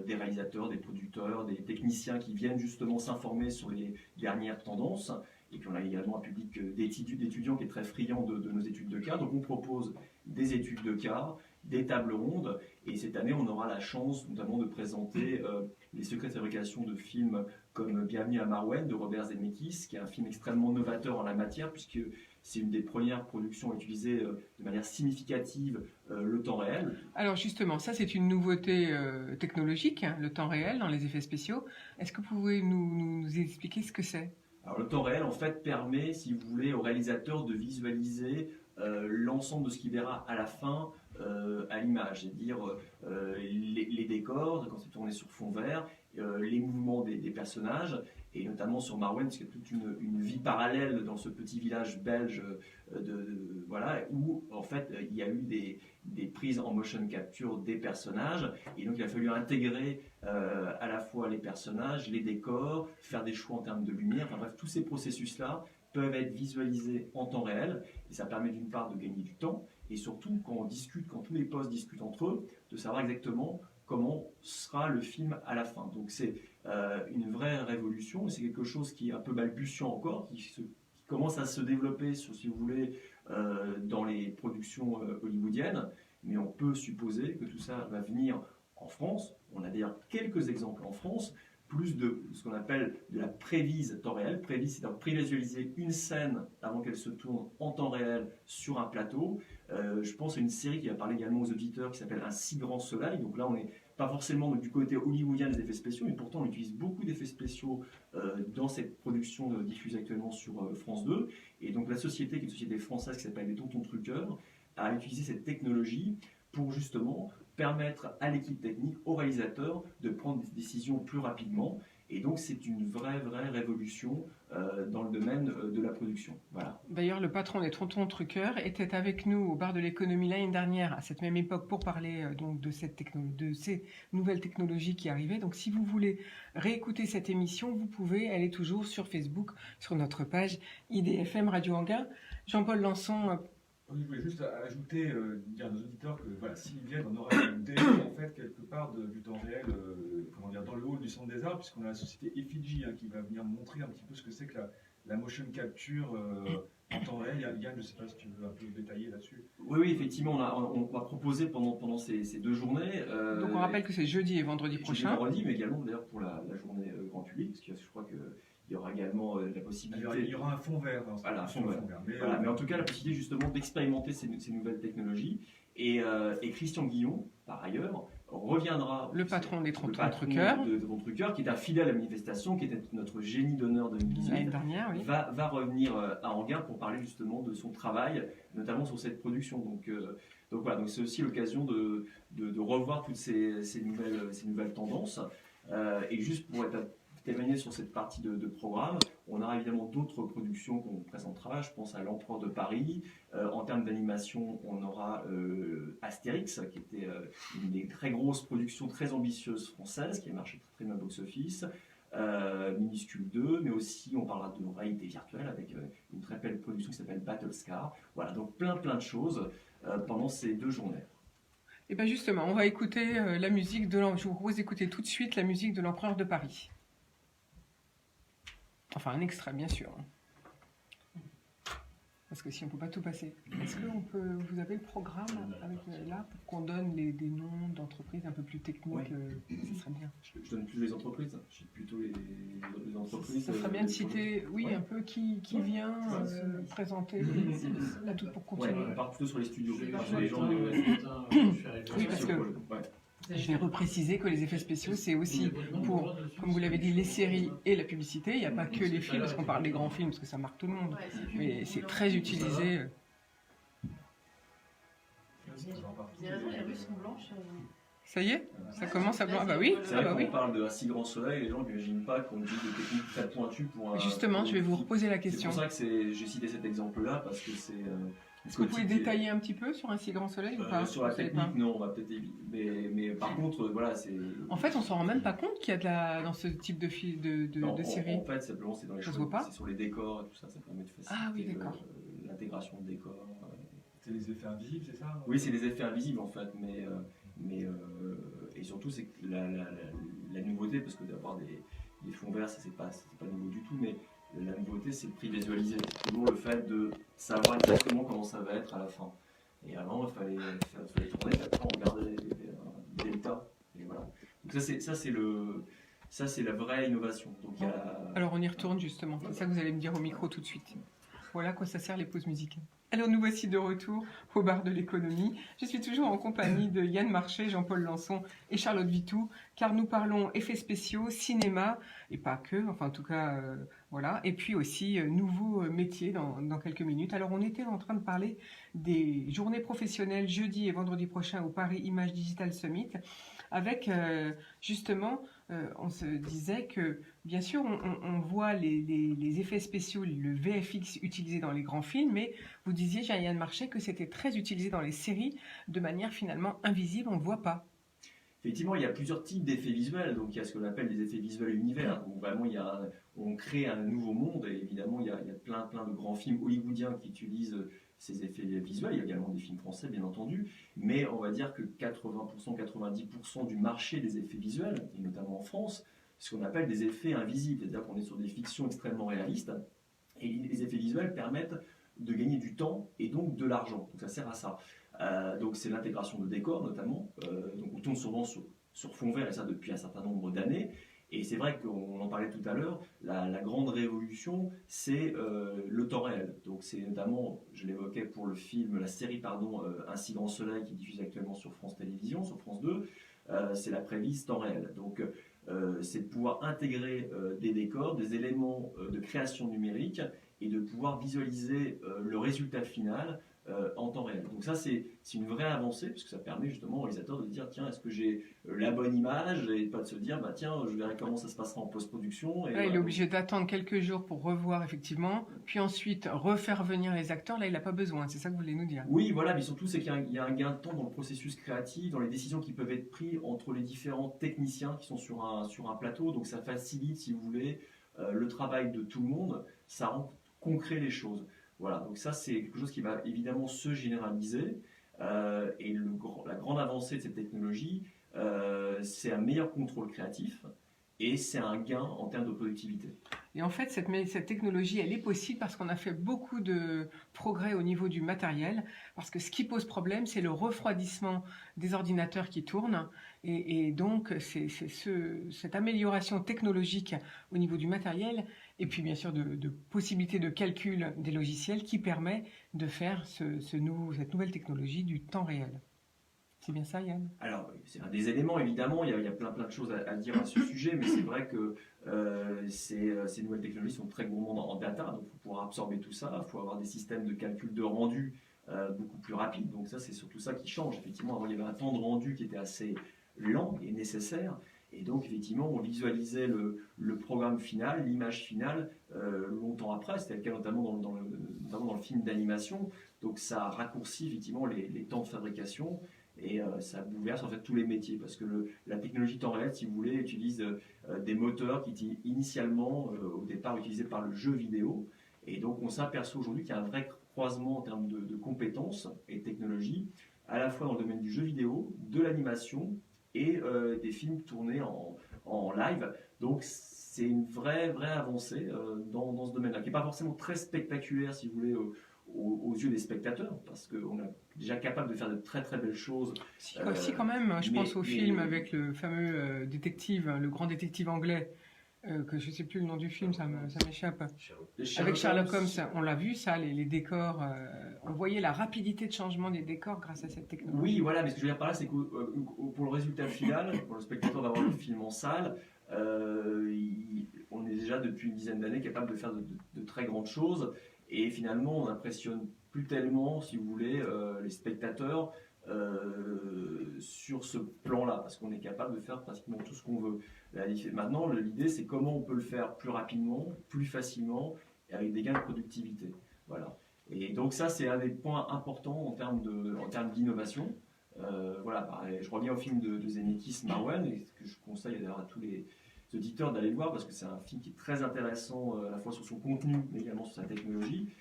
des réalisateurs, des producteurs, des techniciens qui viennent justement s'informer sur les dernières tendances. Et puis on a également un public d'étudiants qui est très friand de nos études de cas. Donc on propose des études de cas, des tables rondes, et cette année on aura la chance notamment de présenter les secrets de fabrication de films comme Bienvenue à Marouane de Robert Zemeckis, qui est un film extrêmement novateur en la matière, puisque c'est une des premières productions à utiliser de manière significative le temps réel. Alors justement, ça c'est une nouveauté technologique, hein, le temps réel dans les effets spéciaux. Est-ce que vous pouvez nous expliquer ce que c'est? Alors le temps réel en fait permet, si vous voulez, au réalisateur de visualiser l'ensemble de ce qu'il verra à la fin à l'image, c'est-à-dire les décors quand c'est tourné sur fond vert, les mouvements des personnages, et notamment sur Marouane, parce qu'il y a toute une vie parallèle dans ce petit village belge voilà, où en fait il y a eu des prises en motion capture des personnages, et donc il a fallu intégrer à la fois les personnages, les décors, faire des choix en termes de lumière, enfin bref, tous ces processus-là peuvent être visualisés en temps réel, et ça permet d'une part de gagner du temps, et surtout quand tous les postes discutent entre eux, de savoir exactement comment sera le film à la fin. Donc c'est une vraie révolution, et c'est quelque chose qui est un peu balbutiant encore, qui commence à se développer, si vous voulez, dans les productions hollywoodiennes, mais on peut supposer que tout ça va venir en France. On a d'ailleurs quelques exemples en France, plus de ce qu'on appelle de la prévise temps réel. Prévise, c'est-à-dire prévisualiser une scène avant qu'elle se tourne en temps réel sur un plateau. Je pense à une série qui va parler également aux auditeurs qui s'appelle Un si grand soleil. Donc là, on n'est pas forcément du côté hollywoodien des effets spéciaux, mais pourtant on utilise beaucoup d'effets spéciaux dans cette production diffusée actuellement sur France 2. Et donc la société, qui est une société française qui s'appelle les Tontons Truqueurs, a utilisé cette technologie pour justement permettre à l'équipe technique, aux réalisateurs, de prendre des décisions plus rapidement. Et donc c'est une vraie révolution dans le domaine de la production. Voilà. D'ailleurs, le patron des Tontons Truqueurs était avec nous au bar de l'économie l'année dernière, à cette même époque, pour parler donc de ces nouvelles technologies qui arrivaient. Donc si vous voulez réécouter cette émission, vous pouvez, elle est toujours sur Facebook, sur notre page IDFM Radio Anguin. Jean-Paul Lançon. Je voulais juste ajouter, dire à nos auditeurs que voilà, s'ils viennent, on aura une démo en fait quelque part du temps réel, dans le hall du Centre des Arts, puisqu'on a la société Effigy qui va venir montrer un petit peu ce que c'est que la motion capture en temps réel. Yann, je ne sais pas si tu veux un peu détailler là-dessus. Oui, effectivement, on va proposer pendant ces 2 journées. Donc on rappelle que c'est jeudi et vendredi prochain. Vendredi, mais également d'ailleurs pour la journée grand public, parce que je crois que il y aura également la possibilité... Il y aura un fond vert. Voilà, un fond vert. Mais en tout cas, la possibilité justement d'expérimenter ces nouvelles technologies. Et Christian Guillon, par ailleurs, reviendra... Le patron des Tontons Truqueurs. De Tontons Truqueurs, qui est un fidèle à la manifestation, qui était notre génie d'honneur 2018. L'année dernière, oui. Va revenir à Anguin pour parler justement de son travail, notamment sur cette production. Donc voilà, donc c'est aussi l'occasion de revoir toutes ces nouvelles tendances. Et juste pour terminer sur cette partie de programme, on aura évidemment d'autres productions qu'on présentera. Je pense à l'Empereur de Paris. En termes d'animation, on aura Astérix, qui était une des très grosses productions très ambitieuses françaises, qui a marché très bien au box-office. Minuscule 2, mais aussi on parlera de réalité virtuelle avec une très belle production qui s'appelle Battlescar. Voilà, donc plein de choses pendant ces 2 journées. Et bien justement, on va écouter la musique je vous propose d'écouter tout de suite la musique de l'Empereur de Paris. Enfin, un extrait, bien sûr. Parce que si on ne peut pas tout passer. Est-ce que vous avez le programme avec, là pour qu'on donne des noms d'entreprises un peu plus techniques? Ça serait bien. Je donne plus les entreprises. Je cite plutôt les entreprises. Ça serait bien de citer, un peu qui vient présenter la toute pour continuer. Ouais, on part plutôt sur les studios. Oui, parce que je vais repréciser que les effets spéciaux, c'est aussi pour, comme vous l'avez dit, les séries et la publicité. Il n'y a pas que les films, parce qu'on parle des grands films, parce que ça marque tout le monde. Mais c'est très utilisé. ça va en partie. Vous avez raison, les rues sont blanches. Ça y est, ça commence à blanc. Ah bah oui, C'est ah vrai bah qu'on oui. parle de si grand soleil, les gens n'imaginent pas qu'on utilise des techniques très pointues pour un. Justement, je vais vous reposer la C'est question. pour ça que j'ai cité cet exemple-là, parce que c'est. Est-ce que vous pouvez détailler un petit peu sur un si grand soleil ou pas? Sur la Vous savez technique, pas. non, on va peut-être éviter. Mais par contre, voilà, c'est. En fait, on s'en rend même pas compte qu'il y a dans ce type de Non, de série. en fait, simplement, c'est dans les Ça se choses. voit pas C'est sur les décors et tout ça, ça permet de faciliter Ah oui, d'accord. l'intégration de décors. C'est les effets invisibles, c'est ça? Oui, c'est des effets invisibles en fait, et surtout c'est que la nouveauté, parce que d'avoir des fonds verts, ça, c'est pas nouveau du tout, mais la nouveauté c'est le prix visualisé, c'est toujours le fait de savoir exactement comment ça va être à la fin. Et avant, il fallait tourner, après on regardait des deltas, et voilà. Donc ça c'est la vraie innovation. Donc, il y a Alors on y retourne justement, c'est ça que vous allez me dire au micro tout de suite. Voilà à quoi ça sert les pauses musicales. Alors nous voici de retour au bar de l'économie. Je suis toujours en compagnie de Yann Marché, Jean-Paul Lançon et Charlotte Vitou, car nous parlons effets spéciaux, cinéma, et pas que, enfin en tout cas, voilà, et puis aussi nouveaux métiers dans quelques minutes. Alors on était en train de parler des journées professionnelles jeudi et vendredi prochain au Paris Image Digital Summit, avec justement, on se disait que bien sûr on voit les effets spéciaux, le VFX utilisé dans les grands films, mais vous disiez, Yann Marché, que c'était très utilisé dans les séries de manière finalement invisible, on ne le voit pas. Effectivement, il y a plusieurs types d'effets visuels. Donc, il y a ce qu'on appelle des effets visuels univers, où vraiment on crée un nouveau monde. Et évidemment, il y a plein de grands films hollywoodiens qui utilisent ces effets visuels. Il y a également des films français, bien entendu. Mais on va dire que 80%, 90% du marché des effets visuels, et notamment en France, ce qu'on appelle des effets invisibles. C'est-à-dire qu'on est sur des fictions extrêmement réalistes. Et les effets visuels permettent de gagner du temps et donc de l'argent. Donc ça sert à ça. Donc c'est l'intégration de décors notamment. Donc on tourne souvent sur fond vert et ça depuis un certain nombre d'années. Et c'est vrai qu'on en parlait tout à l'heure, la grande révolution, c'est le temps réel. Donc c'est notamment, je l'évoquais pour la série Un si grand soleil qui diffuse actuellement sur France Télévisions, sur France 2, c'est la prévise temps réel. Donc c'est de pouvoir intégrer des décors, des éléments de création numérique et de pouvoir visualiser le résultat final en temps réel. Donc ça, c'est une vraie avancée, parce que ça permet justement aux réalisateurs de dire, tiens, est-ce que j'ai la bonne image, et pas de se dire, bah tiens, je verrai comment ça se passera en post-production. Là, il est obligé d'attendre quelques jours pour revoir effectivement, puis ensuite refaire venir les acteurs. Là, il n'a pas besoin, c'est ça que vous voulez nous dire. Oui, voilà, mais surtout, c'est qu'il y a un gain de temps dans le processus créatif, dans les décisions qui peuvent être prises entre les différents techniciens qui sont sur un plateau. Donc ça facilite, si vous voulez, le travail de tout le monde. Ça rend concret les choses. Voilà, donc ça c'est quelque chose qui va évidemment se généraliser et la grande avancée de cette technologie, c'est un meilleur contrôle créatif et c'est un gain en termes de productivité. Et en fait, cette technologie, elle est possible parce qu'on a fait beaucoup de progrès au niveau du matériel, parce que ce qui pose problème, c'est le refroidissement des ordinateurs qui tournent, et donc c'est cette amélioration technologique au niveau du matériel, et puis bien sûr de possibilités de calcul des logiciels qui permet de faire cette nouvelle technologie du temps réel. C'est bien ça, Yann? Alors, c'est un des éléments, évidemment, il y a plein de choses à dire à ce sujet, mais c'est vrai que ces nouvelles technologies sont très gourmandes en data, donc il faut pouvoir absorber tout ça, il faut avoir des systèmes de calcul de rendu beaucoup plus rapides, donc ça, c'est surtout ça qui change. Effectivement, avant, il y avait un temps de rendu qui était assez lent et nécessaire, et donc, effectivement, on visualisait le programme final, l'image finale, longtemps après. C'était le cas notamment dans le film d'animation. Donc, ça raccourcit effectivement les temps de fabrication et ça bouleverse en fait tous les métiers. Parce que la technologie temps réel, si vous voulez, utilise des moteurs qui étaient initialement, au départ, utilisés par le jeu vidéo. Et donc, on s'aperçoit aujourd'hui qu'il y a un vrai croisement en termes de compétences et de technologies, à la fois dans le domaine du jeu vidéo, de l'animation, et des films tournés en live. Donc c'est une vraie avancée dans ce domaine-là, qui n'est pas forcément très spectaculaire, si vous voulez, aux yeux des spectateurs, parce qu'on est déjà capable de faire de très belles choses. Si quand même, je pense au film avec le fameux détective, le grand détective anglais, que je ne sais plus le nom du film, ça m'échappe. Avec Sherlock Holmes, on l'a vu ça, les décors, on voyait la rapidité de changement des décors grâce à cette technologie. Oui, voilà, mais ce que je veux dire par là, c'est que pour le résultat final, pour le spectateur d'avoir le film en salle, on est déjà depuis une dizaine d'années capable de faire de très grandes choses, et finalement on n'impressionne plus tellement, si vous voulez, les spectateurs sur ce plan-là, parce qu'on est capable de faire pratiquement tout ce qu'on veut. Maintenant, l'idée, c'est comment on peut le faire plus rapidement, plus facilement, et avec des gains de productivité. Voilà. Et donc ça, c'est un des points importants en termes d'innovation. Voilà, je reviens au film de Zemeckis, Marwen, et que je conseille d'ailleurs à tous les auditeurs d'aller le voir, parce que c'est un film qui est très intéressant à la fois sur son contenu, mais également sur sa technologie.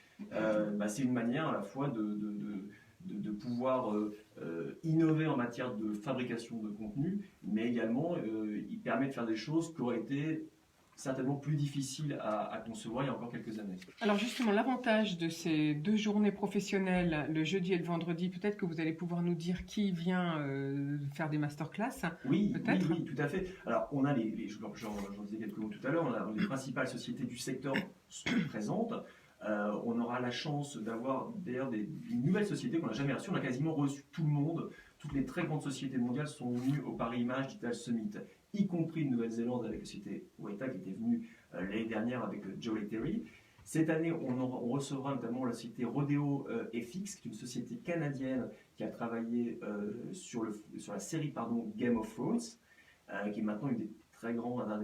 C'est une manière à la fois de pouvoir innover en matière de fabrication de contenu, mais également il permet de faire des choses qui auraient été certainement plus difficiles à concevoir il y a encore quelques années. Alors justement, l'avantage de ces 2 journées professionnelles, le jeudi et le vendredi, peut-être que vous allez pouvoir nous dire qui vient faire des masterclass. Oui, peut-être. oui, tout à fait. Alors on a j'en disais quelques mots tout à l'heure, on a les principales sociétés du secteur sont présentes. On aura la chance d'avoir d'ailleurs une nouvelle société qu'on n'a jamais reçue. On a quasiment reçu tout le monde. Toutes les très grandes sociétés mondiales sont venues au Paris Image Digital Summit, y compris de Nouvelle-Zélande avec la société Weta qui était venue l'année dernière avec Joe Lettery. Cette année, on recevra notamment la société Rodeo FX, qui est une société canadienne qui a travaillé sur la série Game of Thrones, qui est maintenant un des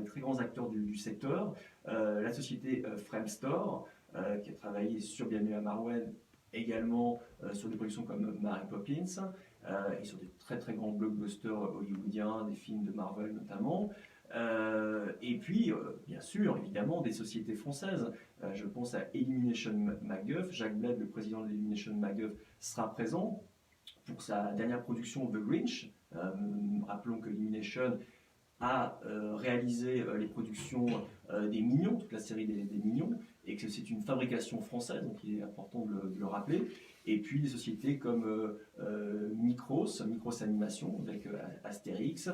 très grands acteurs du secteur. La société Framestore, qui a travaillé sur Bienvenue à Marwen, également sur des productions comme Mary Poppins, et sur des très très grands blockbusters hollywoodiens, des films de Marvel notamment. Et puis, bien sûr, évidemment, des sociétés françaises. Je pense à Illumination MacGuff. Jacques Bled, le président d'Illumination MacGuff, sera présent pour sa dernière production The Grinch. Rappelons que Illumination a réalisé les productions des Mignons, toute la série des Mignons, et que c'est une fabrication française, donc il est important de le rappeler. Et puis des sociétés comme Micros Animation, avec Astérix,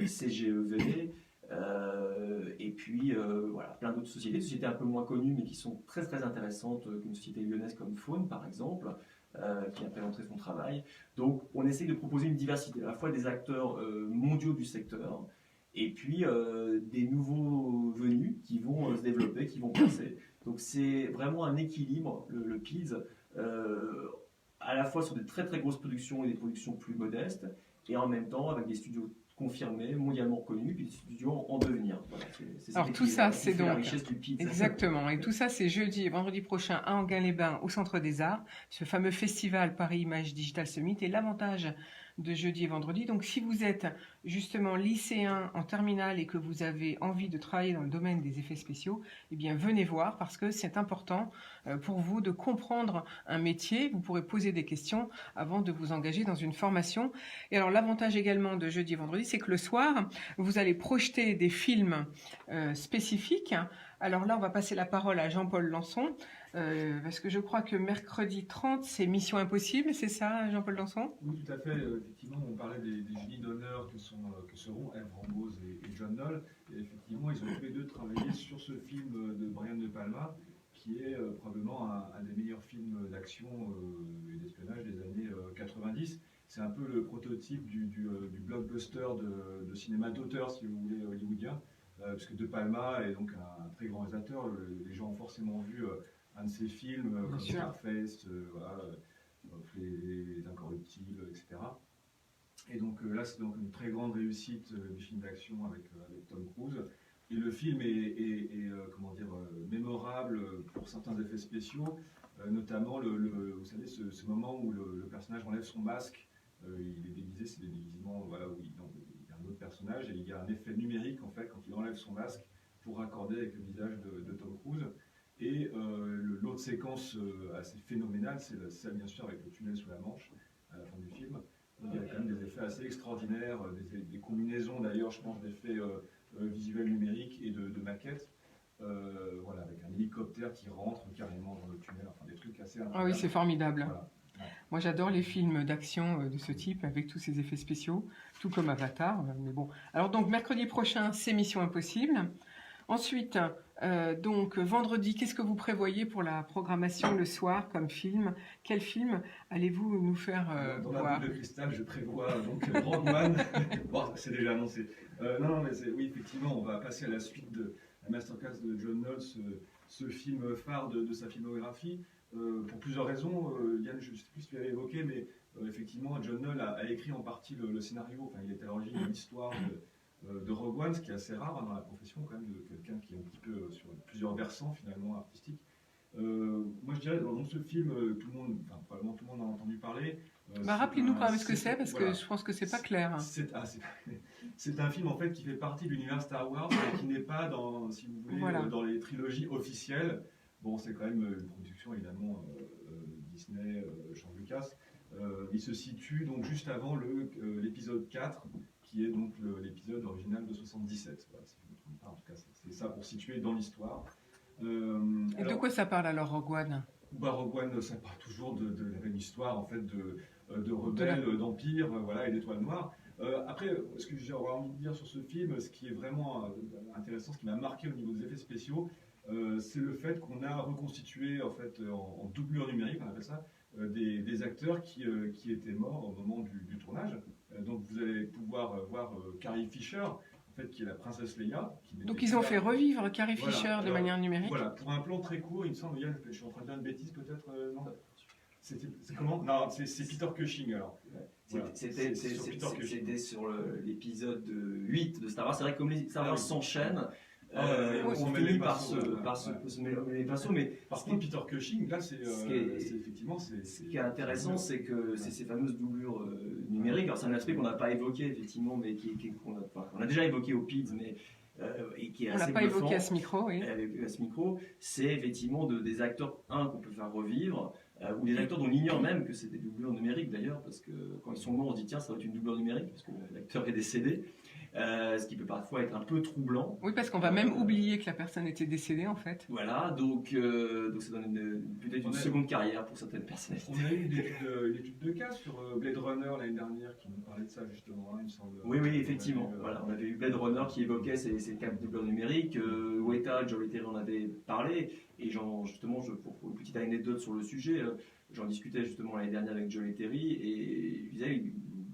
CGEV, et puis voilà, plein d'autres sociétés un peu moins connues, mais qui sont très très intéressantes, qu'une société lyonnaise comme Faune, par exemple, qui a présenté son travail. Donc on essaie de proposer une diversité, à la fois des acteurs mondiaux du secteur, et puis des nouveaux venus qui vont se développer, qui vont passer. Donc c'est vraiment un équilibre, le PIDS, à la fois sur des très très grosses productions et des productions plus modestes, et en même temps avec des studios confirmés, mondialement reconnus, puis des studios en devenir. Voilà, alors tout ça, c'est donc la richesse du PIDS. Exactement, et tout ça, c'est jeudi et vendredi prochain à Enghien-les-Bains, au Centre des Arts, ce fameux festival Paris Image Digital Summit. Et l'avantage de jeudi et vendredi, donc si vous êtes justement lycéen en terminale et que vous avez envie de travailler dans le domaine des effets spéciaux, eh bien venez voir, parce que c'est important pour vous de comprendre un métier. Vous pourrez poser des questions avant de vous engager dans une formation. Et alors l'avantage également de jeudi et vendredi, c'est que le soir, vous allez projeter des films spécifiques. Alors là, on va passer la parole à Jean-Paul Lançon, parce que je crois que mercredi 30, c'est Mission Impossible, c'est ça, Jean-Paul Lançon? Oui, tout à fait. Effectivement, on parlait des génies d'honneur que seront Eve Rambose et John Knoll. Et effectivement, ils ont tous les deux travaillé sur ce film de Brian De Palma, qui est probablement un des meilleurs films d'action et d'espionnage des années 90. C'est un peu le prototype du blockbuster de cinéma d'auteur, si vous voulez, hollywoodien, puisque De Palma est donc un très grand réalisateur. Les gens ont forcément vu un de ses films, comme Scarface, les Incorruptibles, etc. Et donc là, c'est donc une très grande réussite du film d'action avec Tom Cruise. Et le film est mémorable pour certains effets spéciaux, notamment vous savez, ce moment où le personnage enlève son masque. Il est déguisé, c'est des déguisements où il y a un autre personnage, et il y a un effet numérique en fait quand il enlève son masque pour raccorder avec le visage de Tom Cruise. Et l'autre séquence assez phénoménale, c'est celle bien sûr avec le tunnel sous la Manche à la fin du film. Il y a quand même des effets assez extraordinaires, des combinaisons d'ailleurs, je pense, d'effets visuels numériques et de maquettes. Voilà, avec un hélicoptère qui rentre carrément dans le tunnel, enfin des trucs assez incroyables. Ah oui, c'est formidable. Voilà. Moi, j'adore les films d'action de ce type, avec tous ces effets spéciaux, tout comme Avatar. Mais bon. Alors donc, mercredi prochain, c'est Mission Impossible. Ensuite, donc vendredi, qu'est-ce que vous prévoyez pour la programmation le soir comme film? Quel film allez-vous nous faire dans voir? la boule de cristal, je prévois donc Rogue One. Bon, c'est déjà annoncé. Non, mais oui, effectivement, on va passer à la suite de la masterclass de John Knoll, ce film phare de sa filmographie. Pour plusieurs raisons, Yann, je ne sais plus si tu l'avais évoqué, mais effectivement, John Knoll a écrit en partie le scénario. Enfin, il était à l'origine de l'histoire de Rogue One, ce qui est assez rare dans la profession, quand même, de quelqu'un qui est un petit peu sur plusieurs versants, finalement, artistiques. Moi, je dirais, dans ce film, tout le monde, enfin, probablement tout le monde en a entendu parler. Rappelez-nous quand même ce que c'est, parce que je pense que c'est pas clair. C'est un film, en fait, qui fait partie de l'univers Star Wars, mais qui n'est pas, si vous voulez, dans les trilogies officielles. Bon, c'est quand même une production, évidemment, Disney, George Lucas. Il se situe donc juste avant l'épisode 4, qui est donc l'épisode original de 77. Voilà, si je ne me trompe pas, en tout cas, c'est ça pour situer dans l'histoire. Et de quoi ça parle alors, Rogue One? Rogue One, ça parle toujours de la même histoire, en fait, de rebelles, d'empire, voilà, et d'étoiles noires. Après, ce que j'ai envie de dire sur ce film, ce qui est vraiment intéressant, ce qui m'a marqué au niveau des effets spéciaux, c'est le fait qu'on a reconstitué en fait en doublure numérique, on appelle ça, des acteurs qui étaient morts au moment du tournage. Donc vous allez pouvoir voir Carrie Fisher, en fait, qui est la princesse Leia. Donc ils ont fait revivre Carrie Fisher de manière numérique. Voilà, pour un plan très court, il me semble, Yann, je suis en train de dire une bêtise peut-être, non? C'est comment? Non, c'est Peter Cushing alors. Voilà. C'était sur l'épisode 8 de Star Wars. C'est vrai que comme les Star Wars s'enchaînent, on finit par se mêler les pinceaux. Mais par contre, Peter Cushing, là, c'est effectivement. Ce qui est intéressant, c'est que c'est ces fameuses doublures numériques. Alors, c'est un aspect qu'on n'a pas évoqué, effectivement, mais qu'on a déjà évoqué au PIDS, mais. Et qui est on l'a pas évoqué à ce micro, oui. À ce micro, c'est effectivement des acteurs, qu'on peut faire revivre, ou des acteurs dont on ignore même que c'est des doublures numériques d'ailleurs, parce que quand ils sont morts, on se dit tiens, ça va être une doublure numérique, parce que l'acteur est décédé. Ce qui peut parfois être un peu troublant. Oui, parce qu'on va même oublier que la personne était décédée en fait. Voilà, donc ça donne peut-être une seconde carrière pour certaines personnes. On a eu une étude de cas sur Blade Runner l'année dernière qui nous parlait de ça justement, il me semble. Oui, effectivement. Voilà, on avait eu Blade Runner qui évoquait ces cas de doublure numérique. Weta, Joe Leterrier en avait parlé. Et justement, pour une petite anecdote sur le sujet, j'en discutais justement l'année dernière avec Joe Leterrier et il disait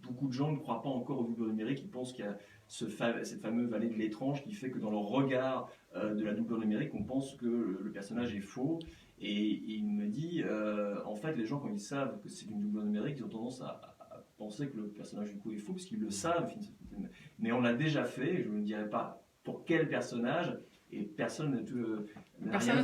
beaucoup de gens ne croient pas encore aux doublures numériques, ils pensent qu'il y a cette fameuse vallée de l'étrange qui fait que dans le regard de la doublure numérique, on pense que le personnage est faux. Et il me dit, en fait, les gens, quand ils savent que c'est une doublure numérique, ils ont tendance à penser que le personnage du coup est faux, parce qu'ils le savent. Mais on l'a déjà fait, je ne dirais pas pour quel personnage, et personne ne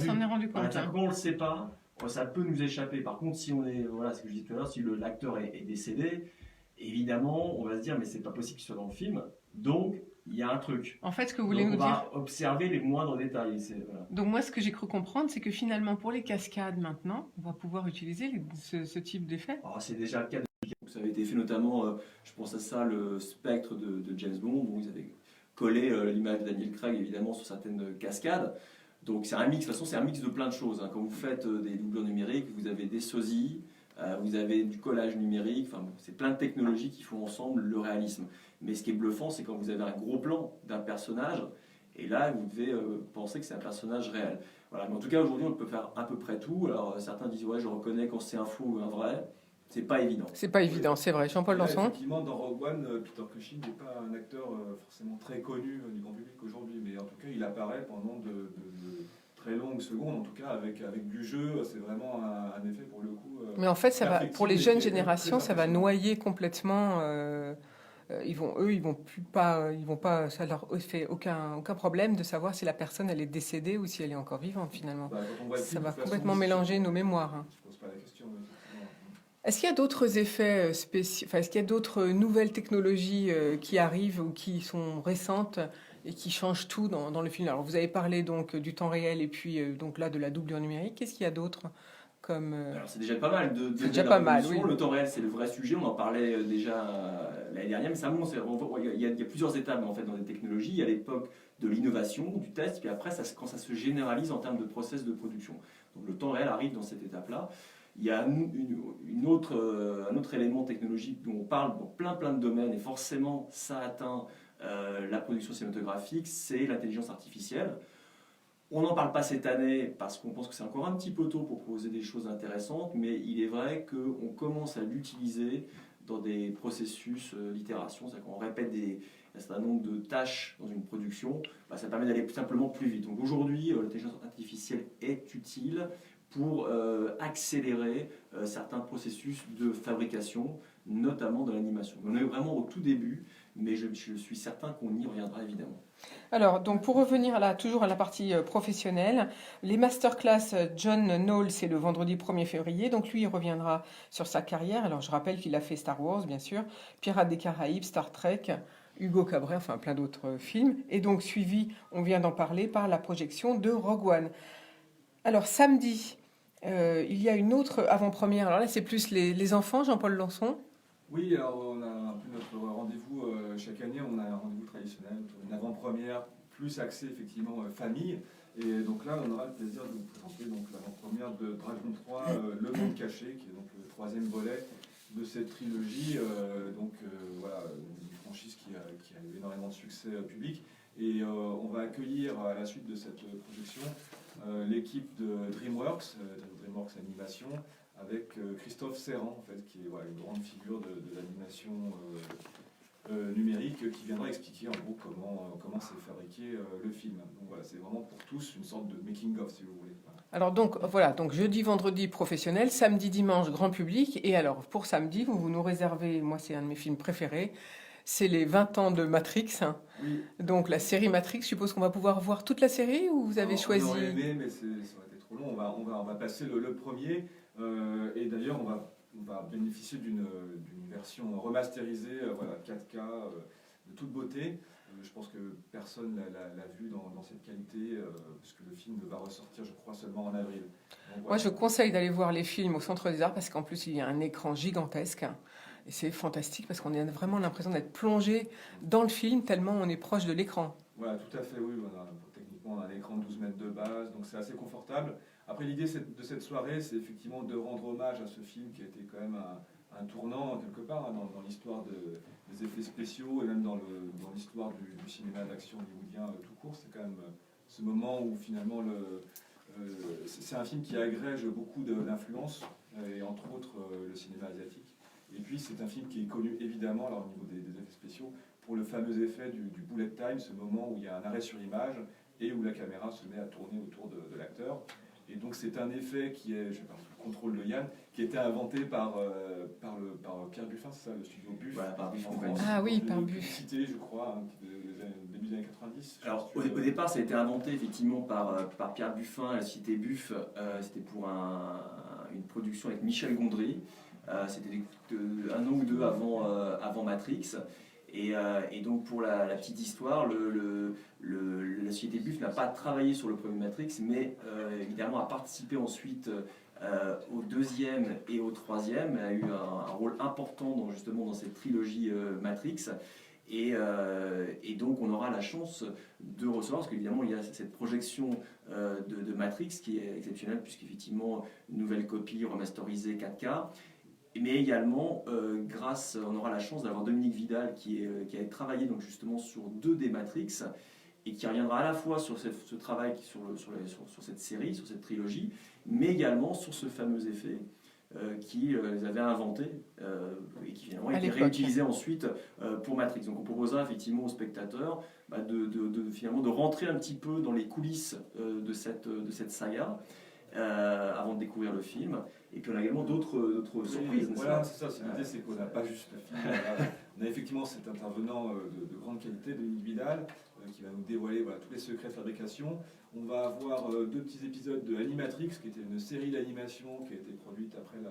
s'en est rendu compte. Quand on ne le sait pas, ça peut nous échapper. Par contre, si on est, voilà ce que je disais tout à l'heure, si l'acteur est décédé, évidemment, on va se dire, mais c'est pas possible qu'il soit dans le film. Donc, il y a un truc. En fait, ce que vous voulez nous dire... On va observer les moindres détails. Voilà. Donc moi, ce que j'ai cru comprendre, c'est que finalement, pour les cascades, maintenant, on va pouvoir utiliser ce type d'effet. C'est déjà le cas. Ça avait été fait notamment, je pense à ça, le Spectre de James Bond, où ils avaient collé l'image de Daniel Craig, évidemment, sur certaines cascades. Donc c'est un mix, de toute façon, c'est un mix de plein de choses. Quand vous faites des doublures numériques, vous avez des sosies, vous avez du collage numérique, c'est plein de technologies qui font ensemble le réalisme. Mais ce qui est bluffant, c'est quand vous avez un gros plan d'un personnage, et là, vous devez penser que c'est un personnage réel. Voilà. Mais en tout cas, aujourd'hui, on peut faire à peu près tout. Alors, certains disent, ouais, je reconnais quand c'est un faux ou un vrai. C'est pas évident. C'est pas évident, c'est vrai. Jean-Paul Lançon. Effectivement, dans Rogue One, Peter Cushing n'est pas un acteur forcément très connu du grand public aujourd'hui, mais en tout cas, il apparaît pendant de très longues secondes, en tout cas avec du jeu. C'est vraiment un effet pour le coup. Mais en fait, ça va, pour les jeunes générations, ça va noyer complètement. Ils vont pas, ça leur fait aucun problème de savoir si la personne elle est décédée ou si elle est encore vivante finalement. Ça va complètement mélanger nos mémoires. Je pose pas la question. Est-ce qu'il y a d'autres effets spéciaux, est-ce qu'il y a d'autres nouvelles technologies qui arrivent ou qui sont récentes et qui changent tout dans le film? Alors vous avez parlé donc du temps réel et puis donc là de la doublure numérique. Qu'est-ce qu'il y a d'autre comme Alors c'est déjà pas mal. C'est déjà pas mal, oui. Le temps réel, c'est le vrai sujet. On en parlait déjà l'année dernière, mais ça montre. Il y a plusieurs étapes en fait dans les technologies. Il y a l'époque de l'innovation, du test, puis après quand ça se généralise en termes de process de production. Donc le temps réel arrive dans cette étape-là. Il y a un autre élément technologique dont on parle dans plein de domaines, et forcément ça atteint la production cinématographique, c'est l'intelligence artificielle. On n'en parle pas cette année parce qu'on pense que c'est encore un petit peu tôt pour proposer des choses intéressantes, mais il est vrai qu'on commence à l'utiliser dans des processus d'itération, c'est-à-dire qu'on répète un certain nombre de tâches dans une production, ça permet d'aller simplement plus vite. Donc aujourd'hui, l'intelligence artificielle est utile pour accélérer certains processus de fabrication, notamment de l'animation. On est vraiment au tout début, mais je suis certain qu'on y reviendra évidemment. Alors, donc pour revenir toujours à la partie professionnelle, les masterclass, John Knowles, c'est le vendredi 1er février. Donc lui, il reviendra sur sa carrière. Alors je rappelle qu'il a fait Star Wars, bien sûr, Pirates des Caraïbes, Star Trek, Hugo Cabret, enfin plein d'autres films. Et donc suivi, on vient d'en parler, par la projection de Rogue One. Alors samedi, il y a une autre avant-première. Alors là, c'est plus les enfants, Jean-Paul Lançon. Oui, alors on a un peu notre rendez-vous chaque année, on a un rendez-vous traditionnel, une avant-première plus axée effectivement famille. Et donc là, on aura le plaisir de vous présenter donc, l'avant-première de Dragon 3, Le Monde Caché, qui est donc le 3e volet de cette trilogie. Voilà, une franchise qui a eu énormément de succès public. Et on va accueillir à la suite de cette projection l'équipe de DreamWorks, DreamWorks Animation, avec Christophe Serrand, en fait, qui est une grande figure de l'animation numérique, qui viendra expliquer en gros comment s'est fabriqué le film. Donc voilà, c'est vraiment pour tous une sorte de making-of, si vous voulez. Voilà. Alors donc voilà, donc jeudi, vendredi professionnel, samedi, dimanche grand public. Et alors pour samedi, vous nous réservez, moi c'est un de mes films préférés, c'est les 20 ans de Matrix. Oui. Donc la série Matrix, je suppose qu'on va pouvoir voir toute la série ou vous avez choisi... On aurait aimé, mais ça aurait été trop long. On va passer le premier. Et d'ailleurs, on va bénéficier d'une version remasterisée, 4K, de toute beauté. Je pense que personne l'a vu dans cette qualité, parce que le film va ressortir, je crois, seulement en avril. Donc, voilà. Moi, je conseille d'aller voir les films au Centre des Arts, parce qu'en plus, il y a un écran gigantesque. Et c'est fantastique, parce qu'on a vraiment l'impression d'être plongé dans le film, tellement on est proche de l'écran. Voilà, tout à fait, oui. Techniquement, on a un écran de 12 mètres de base, donc c'est assez confortable. Après, l'idée de cette soirée, c'est effectivement de rendre hommage à ce film qui a été quand même un tournant, quelque part, dans l'histoire des effets spéciaux et même dans l'histoire du cinéma d'action hollywoodien tout court. C'est quand même ce moment où finalement, c'est un film qui agrège beaucoup d'influences, et entre autres le cinéma asiatique. Et puis, c'est un film qui est connu évidemment, alors, au niveau des effets spéciaux, pour le fameux effet du bullet time, ce moment où il y a un arrêt sur image et où la caméra se met à tourner autour de l'acteur. Et donc c'est un effet qui est, je sais pas, sous le contrôle de Yann, qui a été inventé par Pierre Buffin, c'est ça, le studio Buff. Voilà, par Buff. En France. Ah oui, par Buff. Cité, je crois, début des années 90. Alors au départ, ça a été inventé effectivement par Pierre Buffin, la cité Buff. C'était pour une production avec Michel Gondry. C'était un an ou deux avant Matrix. Et donc pour la petite histoire, la société Buff n'a pas travaillé sur le premier Matrix, mais évidemment a participé ensuite au 2e et au 3e. Elle a eu un rôle important justement dans cette trilogie Matrix. Et donc on aura la chance de recevoir, parce qu'évidemment il y a cette projection de Matrix qui est exceptionnelle, puisqu'effectivement une nouvelle copie remasterisée 4K. Mais également, on aura la chance d'avoir Dominique Vidal qui a travaillé donc justement sur 2 des Matrix et qui reviendra à la fois sur ce travail sur cette série, sur cette trilogie, mais également sur ce fameux effet qu'ils avaient inventé et qui finalement a été réutilisé ensuite pour Matrix. Donc on proposera effectivement aux spectateurs finalement de rentrer un petit peu dans les coulisses de cette saga avant de découvrir le film. Et puis on a également d'autres surprises. Voilà, c'est ça. L'idée, c'est qu'on n'a pas juste le film. On a effectivement cet intervenant de grande qualité, Dominique Vidal, qui va nous dévoiler tous les secrets de fabrication. On va avoir 2 petits épisodes de Animatrix, qui était une série d'animation qui a été produite après la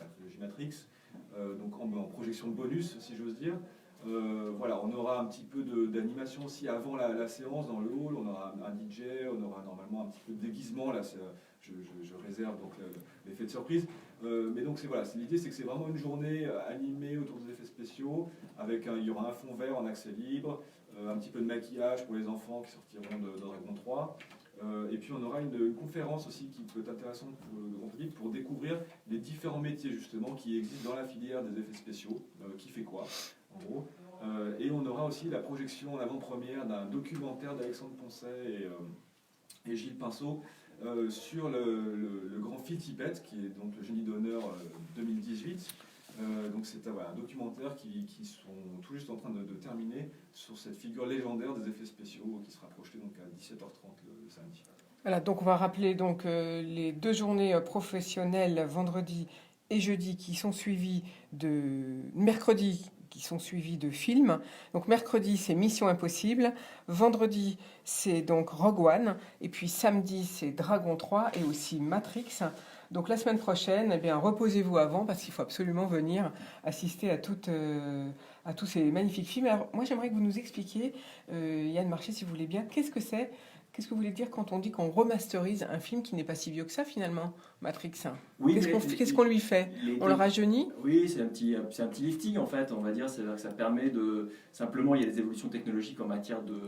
trilogie Matrix, donc en projection de bonus, si j'ose dire. On aura un petit peu d'animation aussi avant la séance dans le hall. On aura un DJ, on aura normalement un petit peu de déguisement. Là, je réserve donc l'effet de surprise. Mais donc l'idée, c'est que c'est vraiment une journée animée autour des effets spéciaux. Il y aura un fond vert en accès libre, un petit peu de maquillage pour les enfants qui sortiront de Dragon 3. Et puis on aura une conférence aussi qui peut être intéressante pour le grand public pour découvrir les différents métiers justement qui existent dans la filière des effets spéciaux, qui fait quoi en gros. Et on aura aussi la projection en avant-première d'un documentaire d'Alexandre Poncet et Gilles Pinceau sur le grand Phil Tippett, qui est donc le génie d'honneur 2018. Donc c'est un documentaire qui sont tout juste en train de terminer sur cette figure légendaire des effets spéciaux qui sera projeté donc à 17h30 le samedi. Voilà, donc on va rappeler donc les 2 journées professionnelles vendredi et jeudi qui sont suivies de mercredi qui sont suivies de films. Donc mercredi c'est Mission Impossible, vendredi c'est donc Rogue One et puis samedi c'est Dragon 3 et aussi Matrix. Donc la semaine prochaine, eh bien reposez-vous avant parce qu'il faut absolument venir assister à tous ces magnifiques films. Alors moi j'aimerais que vous nous expliquiez, Yann Marché, si vous voulez bien, qu'est-ce que vous voulez dire quand on dit qu'on remasterise un film qui n'est pas si vieux que ça finalement, Matrix? Oui, Qu'est-ce qu'on lui fait? On le rajeunit? Oui, c'est un petit lifting en fait, on va dire. C'est-à-dire que ça permet de... Simplement, il y a des évolutions technologiques en matière de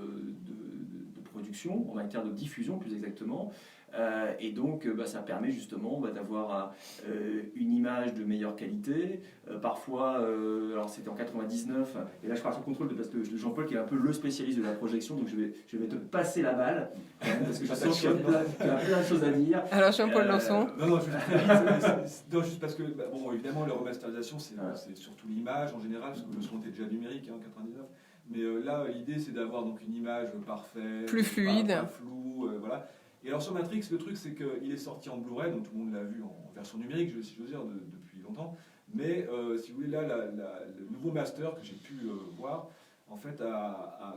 production, en matière de diffusion plus exactement. Et donc, ça permet justement d'avoir une image de meilleure qualité. Parfois, alors c'était en 99, et là je parle sur contrôle parce que Jean-Paul qui est un peu le spécialiste de la projection, donc je vais te passer la balle, parce que je sens qu'il y a plein de choses à dire. Alors Jean-Paul Lançon. Non, juste parce que, bon, évidemment, la remasterisation, c'est surtout l'image en général, parce que le son était déjà numérique en 99. Mais là, l'idée, c'est d'avoir donc une image parfaite, plus fluide, pas floue, voilà. Et alors sur Matrix, le truc c'est qu'il est sorti en Blu-ray, donc tout le monde l'a vu en version numérique, si j'ose dire, depuis longtemps. Mais si vous voulez, là, le nouveau master que j'ai pu voir, en fait, a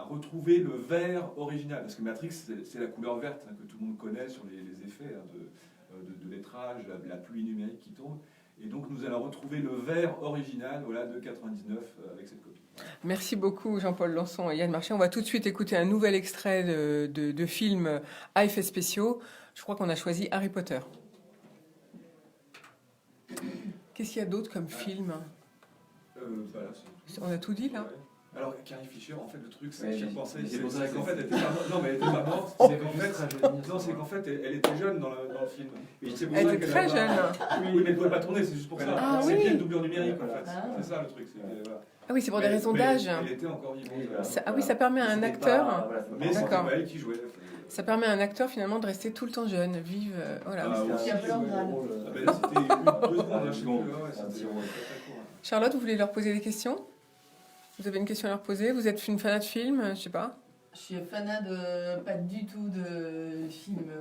retrouvé le vert original. Parce que Matrix, c'est la couleur verte que tout le monde connaît sur les effets de lettrage, la pluie numérique qui tombe. Et donc nous allons retrouver le vert original de 99 avec cette copie. Merci beaucoup Jean-Paul Lançon et Yann Marché. On va tout de suite écouter un nouvel extrait de film à effets spéciaux. Je crois qu'on a choisi Harry Potter. Qu'est-ce qu'il y a d'autre comme film? On a tout dit là? Alors Carrie Fisher, en fait, le truc, c'est que Ouais, j'ai pensé, c'est pour ça qu'en fait, elle était pas morte. Non, mais elle était pas morte. C'est qu'en fait, elle était jeune dans le film. Elle était très jeune. Oui, mais elle ne pouvait pas tourner, c'est juste pour ça. Ah, c'est oui. bien une doublure numérique, en fait. C'est ça le truc. Voilà. Ah oui, c'est pour des raisons d'âge. Elle était encore vivante. Ah oui, ça permet à un acteur. Mais c'était D'accord. pas elle qui jouait. Ça permet à un acteur finalement de rester tout le temps jeune, vive. Voilà. Il y a plein de C'était 2 secondes. Charlotte, vous voulez leur poser des questions? Vous avez une question à leur poser? Vous êtes une fanat de film? Je sais pas. Je suis fanat pas du tout de films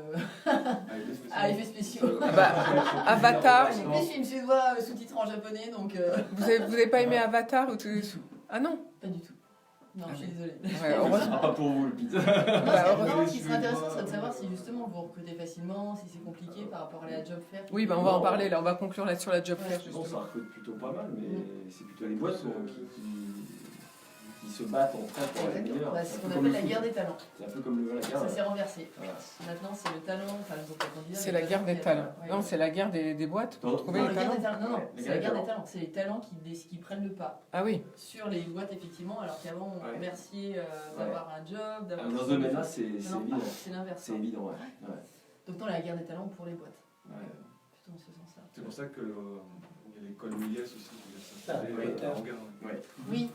à effets spéciaux. Ah bah, Avatar. J'ai plus films suédois sous-titrés en japonais, donc... Vous avez pas aimé Avatar ou tout... Ah non? Pas du tout. Non, je suis désolée. Ouais, heureusement. Pas pour vous le pizza. Non, ce qui serait intéressant, c'est de savoir si justement vous recrutez facilement, si c'est compliqué par rapport à la job fair. Oui, on va en parler là, on va conclure là sur la job fair Non, justement. ça recrute plutôt pas mal, mais c'est plutôt les boîtes qui se battent entre elles pour les meilleurs. C'est ce qu'on appelle la guerre des talents. C'est un peu comme la guerre. Ça s'est renversé. Voilà. Maintenant, c'est le talent, enfin le candidat. C'est la guerre des talents. Non, c'est la guerre des boîtes pour trouver les talents. Non, c'est la guerre des talents. C'est les talents qui prennent le pas. Ah oui. Sur les boîtes, effectivement, alors qu'avant, on remerciait d'avoir un job, d'avoir... Dans ce domaine-là, c'est évident. C'est l'inverse. C'est évident, ouais. Donc, non, la guerre des talents pour les boîtes. Ouais. Plutôt dans ce sens-là. C'est pour ça que il y a l'école Méliès aussi qui vient Ah, s'installer oui. en Gare. Oui.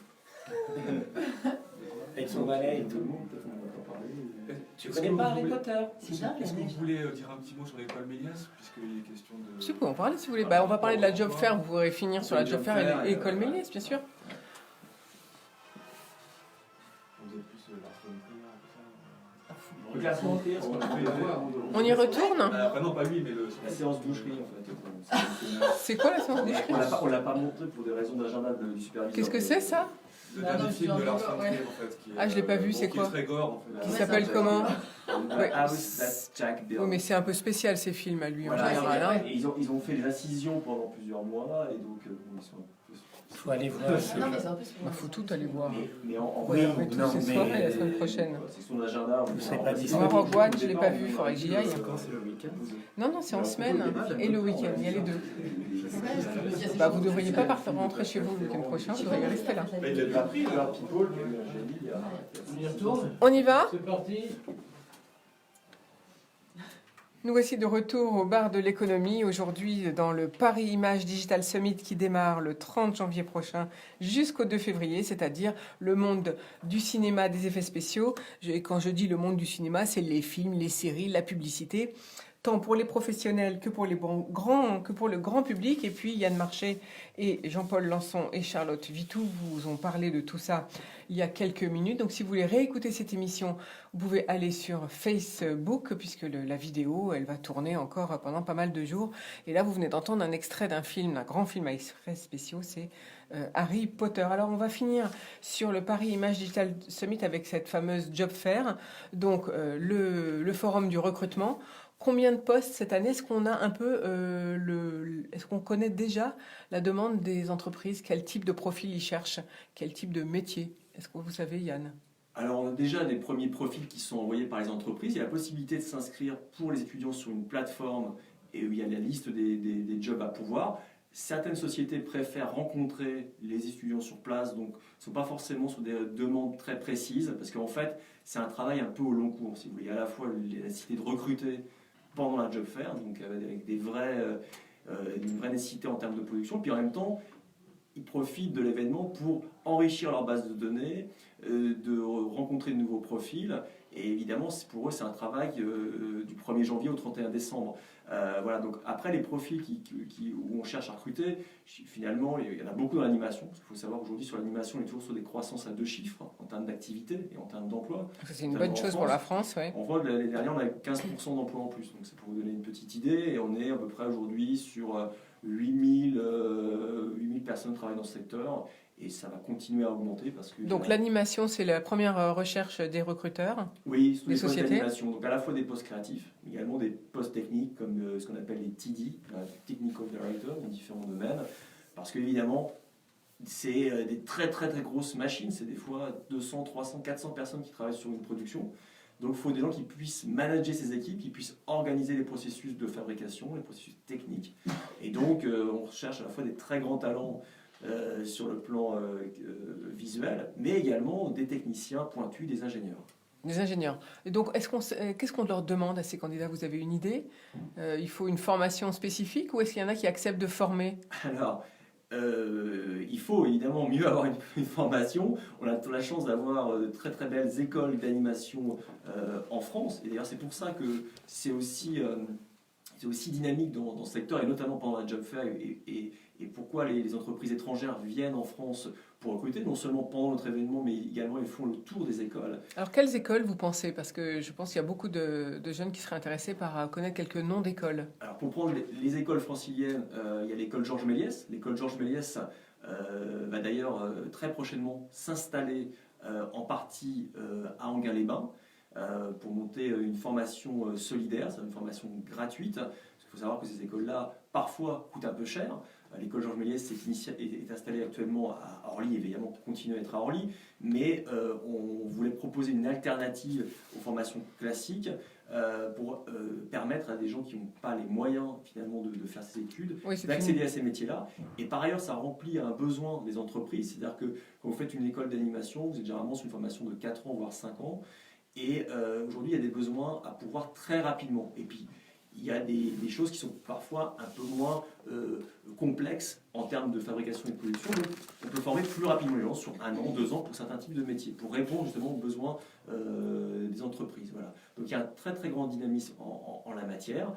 Avec son balai et Tout tout. le monde, peut-être on va pas parler. Tu connais pas Harry Potter? C'est dingue, Est-ce que la vous neige. voulez dire un petit mot sur l'école Méliès, puisqu'il est question de... Si vous pouvez en parler si vous voulez. Bah, on va parler de la job fair, vous pourrez finir sur la job fair et l'école Méliès, bien sûr. Vous êtes plus Lars von Trier, tout ça. Le classement de tir, On y retourne? Enfin non, pas lui, mais le... La séance boucherie, en fait. C'est quoi la séance de On l'a pas montré pour des raisons d'agenda du superviseur. Qu'est-ce que c'est ça? Le Bah non, dernier je film suis de Lars en von ouais. Trier, en fait. Qui est, Ah, je l'ai pas vu, c'est qui quoi? est très gore, en fait. Qui Ouais, s'appelle ça, comment? The House That Jack Built. Oui, mais c'est un peu spécial ces films à lui en Voilà, général. Hein. et ils ont fait des incisions pendant plusieurs mois, et donc ils sont un peu... faut aller voir. Non, mais c'est un peu... Bah, faut tout aller voir. Mais en Oui, vrai, Oui, toutes non, ces mais- soirées la semaine prochaine. c'est son agenda. Vous serez pas Moi, disponible. Rogue One, je l'ai pas vu, il faudrait que j'y aille. C'est le week-end. Non, non, c'est en semaine et le week-end, il y a les deux. Bah, vous devriez pas partir rentrer chez vous le week-end prochain, vous devriez rester là. Mais il a déjà pris, là. People, j'ai dit, il y a... On y retourne? On y va? C'est parti. Nous voici de retour au bar de l'économie, aujourd'hui dans le Paris Image Digital Summit qui démarre le 30 janvier prochain jusqu'au 2 février, c'est-à-dire le monde du cinéma, des effets spéciaux. Et quand je dis le monde du cinéma, c'est les films, les séries, la publicité. tant pour les professionnels que pour le grand public. Et puis Yann Marché et Jean-Paul Lançon et Charlotte Vitou vous ont parlé de tout ça il y a quelques minutes. Donc si vous voulez réécouter cette émission, vous pouvez aller sur Facebook, puisque la vidéo, elle va tourner encore pendant pas mal de jours. Et là, vous venez d'entendre un extrait d'un film, un grand film à effets spéciaux, c'est Harry Potter. Alors on va finir sur le Paris Image Digital Summit avec cette fameuse Job Fair, donc le forum du recrutement. Combien de postes cette année? Est-ce qu'on a un peu est-ce qu'on connaît déjà la demande des entreprises? Quel type de profil ils cherchent? Quel type de métier? Est-ce que vous savez, Yann? Alors, on a déjà des premiers profils qui sont envoyés par les entreprises. Il y a la possibilité de s'inscrire pour les étudiants sur une plateforme et où il y a la liste des jobs à pourvoir. Certaines sociétés préfèrent rencontrer les étudiants sur place, donc ne sont pas forcément sur des demandes très précises, parce qu'en fait, c'est un travail un peu au long cours. Si vous voulez, il y a à la fois la nécessité de recruter pendant la job fair, donc avec une vraie nécessité en termes de production, puis en même temps, ils profitent de l'événement pour enrichir leur base de données, de rencontrer de nouveaux profils. Et évidemment, pour eux, c'est un travail du 1er janvier au 31 décembre. Voilà, donc après, les profils où on cherche à recruter, finalement, il y en a beaucoup dans l'animation. Parce qu'il faut savoir qu'aujourd'hui, sur l'animation, on est toujours sur des croissances à 2 chiffres en termes d'activité et en termes d'emploi. C'est une bonne chose pour la France, oui. On voit que l'année dernière, on a 15% d'emplois en plus. Donc c'est pour vous donner une petite idée. Et on est à peu près aujourd'hui sur 8000 personnes qui travaillent dans ce secteur. Et ça va continuer à augmenter parce que... Donc l'animation, c'est la première recherche des recruteurs? Oui, des sociétés d'animation. Donc à la fois des postes créatifs, mais également des postes techniques comme ce qu'on appelle les TD, Technical Director, dans différents domaines. Parce qu'évidemment, c'est des très très très grosses machines. C'est des fois 200, 300, 400 personnes qui travaillent sur une production. Donc il faut des gens qui puissent manager ces équipes, qui puissent organiser les processus de fabrication, les processus techniques. Et donc on recherche à la fois des très grands talents sur le plan visuel, mais également des techniciens pointus, des ingénieurs. Des ingénieurs. Et donc, qu'est-ce qu'on leur demande à ces candidats? Vous avez une idée? Il faut une formation spécifique ou est-ce qu'il y en a qui acceptent de former? Alors, il faut évidemment mieux avoir une formation. On a la chance d'avoir de très très belles écoles d'animation en France. Et d'ailleurs, c'est pour ça que c'est aussi dynamique dans ce secteur, et notamment pendant la Job Fair, et pourquoi les entreprises étrangères viennent en France pour recruter, non seulement pendant notre événement, mais également ils font le tour des écoles. Alors, quelles écoles vous pensez? Parce que je pense qu'il y a beaucoup de jeunes qui seraient intéressés par connaître quelques noms d'écoles. Alors, pour prendre les écoles franciliennes, il y a l'école Georges Méliès. L'école Georges Méliès va d'ailleurs très prochainement s'installer en partie à Enghien-les-Bains pour monter une formation solidaire, c'est une formation gratuite. Parce qu'il faut savoir que ces écoles-là, parfois, coûtent un peu cher. L'école Georges Méliès est installée actuellement à Orly, évidemment pour continuer à être à Orly, mais on voulait proposer une alternative aux formations classiques pour permettre à des gens qui n'ont pas les moyens finalement de faire ces études, d'accéder à ces métiers-là. Et par ailleurs, ça remplit un besoin des entreprises, c'est-à-dire que quand vous faites une école d'animation, vous êtes généralement sur une formation de 4 ans, voire 5 ans, et aujourd'hui, il y a des besoins à pouvoir très rapidement. Et puis, il y a des choses qui sont parfois un peu moins complexes en termes de fabrication et de production. Donc, on peut former plus rapidement les gens sur 1 an, 2 ans pour certains types de métiers, pour répondre justement aux besoins des entreprises. Voilà. Donc il y a un très très grand dynamisme en la matière,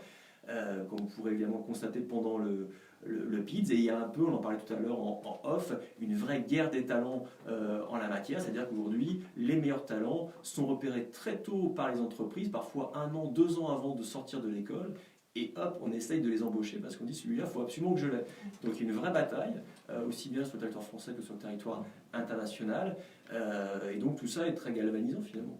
comme vous pourrez évidemment constater pendant le PIDS. Et il y a un peu, on en parlait tout à l'heure en off, une vraie guerre des talents en la matière. C'est-à-dire qu'aujourd'hui, les meilleurs talents sont repérés très tôt par les entreprises, parfois 1 an, 2 ans avant de sortir de l'école. Et hop, on essaye de les embaucher parce qu'on dit celui-là, il faut absolument que je l'aie. Donc il y a une vraie bataille, aussi bien sur le territoire français que sur le territoire international. Et donc tout ça est très galvanisant finalement.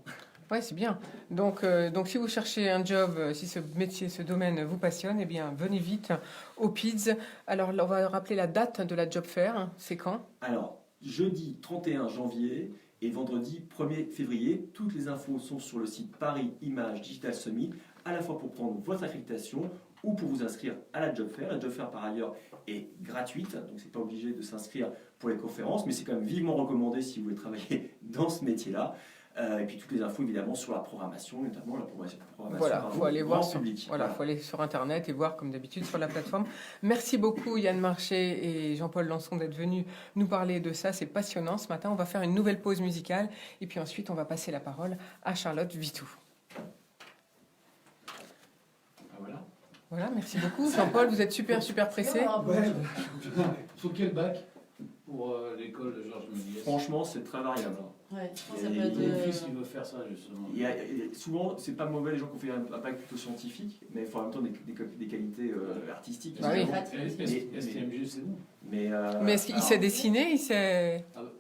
Oui, c'est bien. Donc si vous cherchez un job, si ce métier, ce domaine vous passionne, eh bien, venez vite au PIDS. Alors, on va rappeler la date de la Job Fair. C'est quand? Alors, jeudi 31 janvier et vendredi 1er février. Toutes les infos sont sur le site Paris Image Digital Summit, à la fois pour prendre votre accréditation ou pour vous inscrire à la Job Fair. La Job Fair, par ailleurs, est gratuite, donc c'est pas obligé de s'inscrire pour les conférences, mais c'est quand même vivement recommandé si vous voulez travailler dans ce métier-là. Et puis toutes les infos évidemment sur la programmation, notamment la programmation. Voilà, faut aller voir sur, public. Voilà, faut aller sur internet et voir comme d'habitude sur la plateforme. Merci beaucoup Yann Marché et Jean-Paul Lançon d'être venus nous parler de ça. C'est passionnant ce matin. On va faire une nouvelle pause musicale et puis ensuite on va passer la parole à Charlotte Vitou. Voilà. Voilà, merci beaucoup. Jean-Paul, vous êtes super pressé. Faut quel bac pour l'école de Georges Méliès? Franchement, c'est très variable. Ouais, je pense que ça Et- peut Mon être. fils, il veut faire ça, justement. Souvent, c'est pas mauvais les gens qui ont fait un bac plutôt scientifique, mais il faut en même temps des qualités artistiques. Bah oui. STMG, c'est bon. Mais est-ce qu'il sait dessiner, il sait... Ah bah.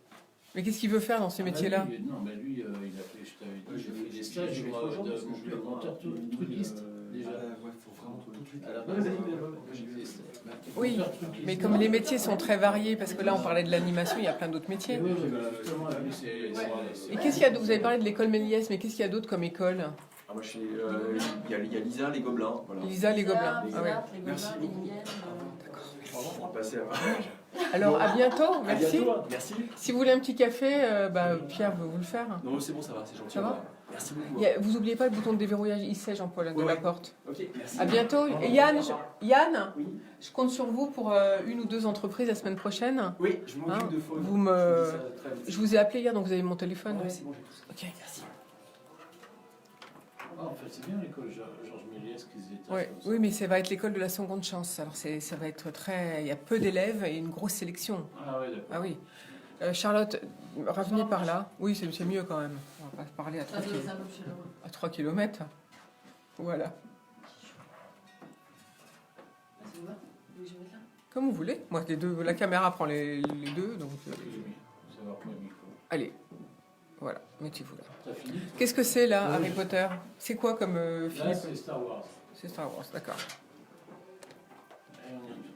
Mais qu'est-ce qu'il veut faire dans ces métiers-là? Non, mais lui, il a fait, je t'avais dit, j'ai fait des stages de monteur truquiste, déjà. Ouais, faut vraiment tout de suite. À la base, j'ai fait des stages. Oui, mais comme les métiers sont très variés, parce que là on parlait de l'animation, il y a plein d'autres métiers. Oui, justement, lui, c'est... Et qu'est-ce qu'il y a d'autre? Vous avez parlé de l'école Méliès, mais qu'est-ce qu'il y a d'autre comme école? Ah, moi, il y a Lisa, les Gobelins. Voilà. Lisa, les Gobelins. Ah ouais. Les Merci Gobelins, les beaucoup. Miguel. On va passer à... Alors à bientôt, merci. À bientôt, merci. Si vous voulez un petit café, Pierre veut vous le faire. Non, c'est bon, ça va, c'est gentil. Ça va? Merci beaucoup. Vous oubliez pas le bouton de déverrouillage, il sait Jean-Paul, de la porte. Ok, merci. À bientôt. Et Yann, je compte sur vous pour une ou deux entreprises la semaine prochaine. Oui, je m'occupe Hein, de fois. je vous ai appelé hier, donc vous avez mon téléphone. Ouais, c'est bon, j'ai tout ça. Ok. Merci. Ah, en fait, c'est bien l'école Georges Méliès qu'ils étaient. Ouais, oui, mais ça va être l'école de la seconde chance. Alors ça va être très... Il y a peu d'élèves et une grosse sélection. Ah ouais, d'accord. Ah oui. Charlotte, revenez par là. Oui, c'est mieux quand même. On va pas parler à 3 Ça peut kilomètres. Voilà. c'est ouvert. Vous voulez que je mette là? Comme vous voulez. Moi, la caméra prend les deux, donc... Ça va pour le micro. Allez. Voilà, mettez-vous là. T'as fini? Qu'est-ce que c'est là, Ouais, Harry Potter? C'est quoi comme Là, Philippe? c'est Star Wars. C'est Star Wars, d'accord. Allez, on y revient.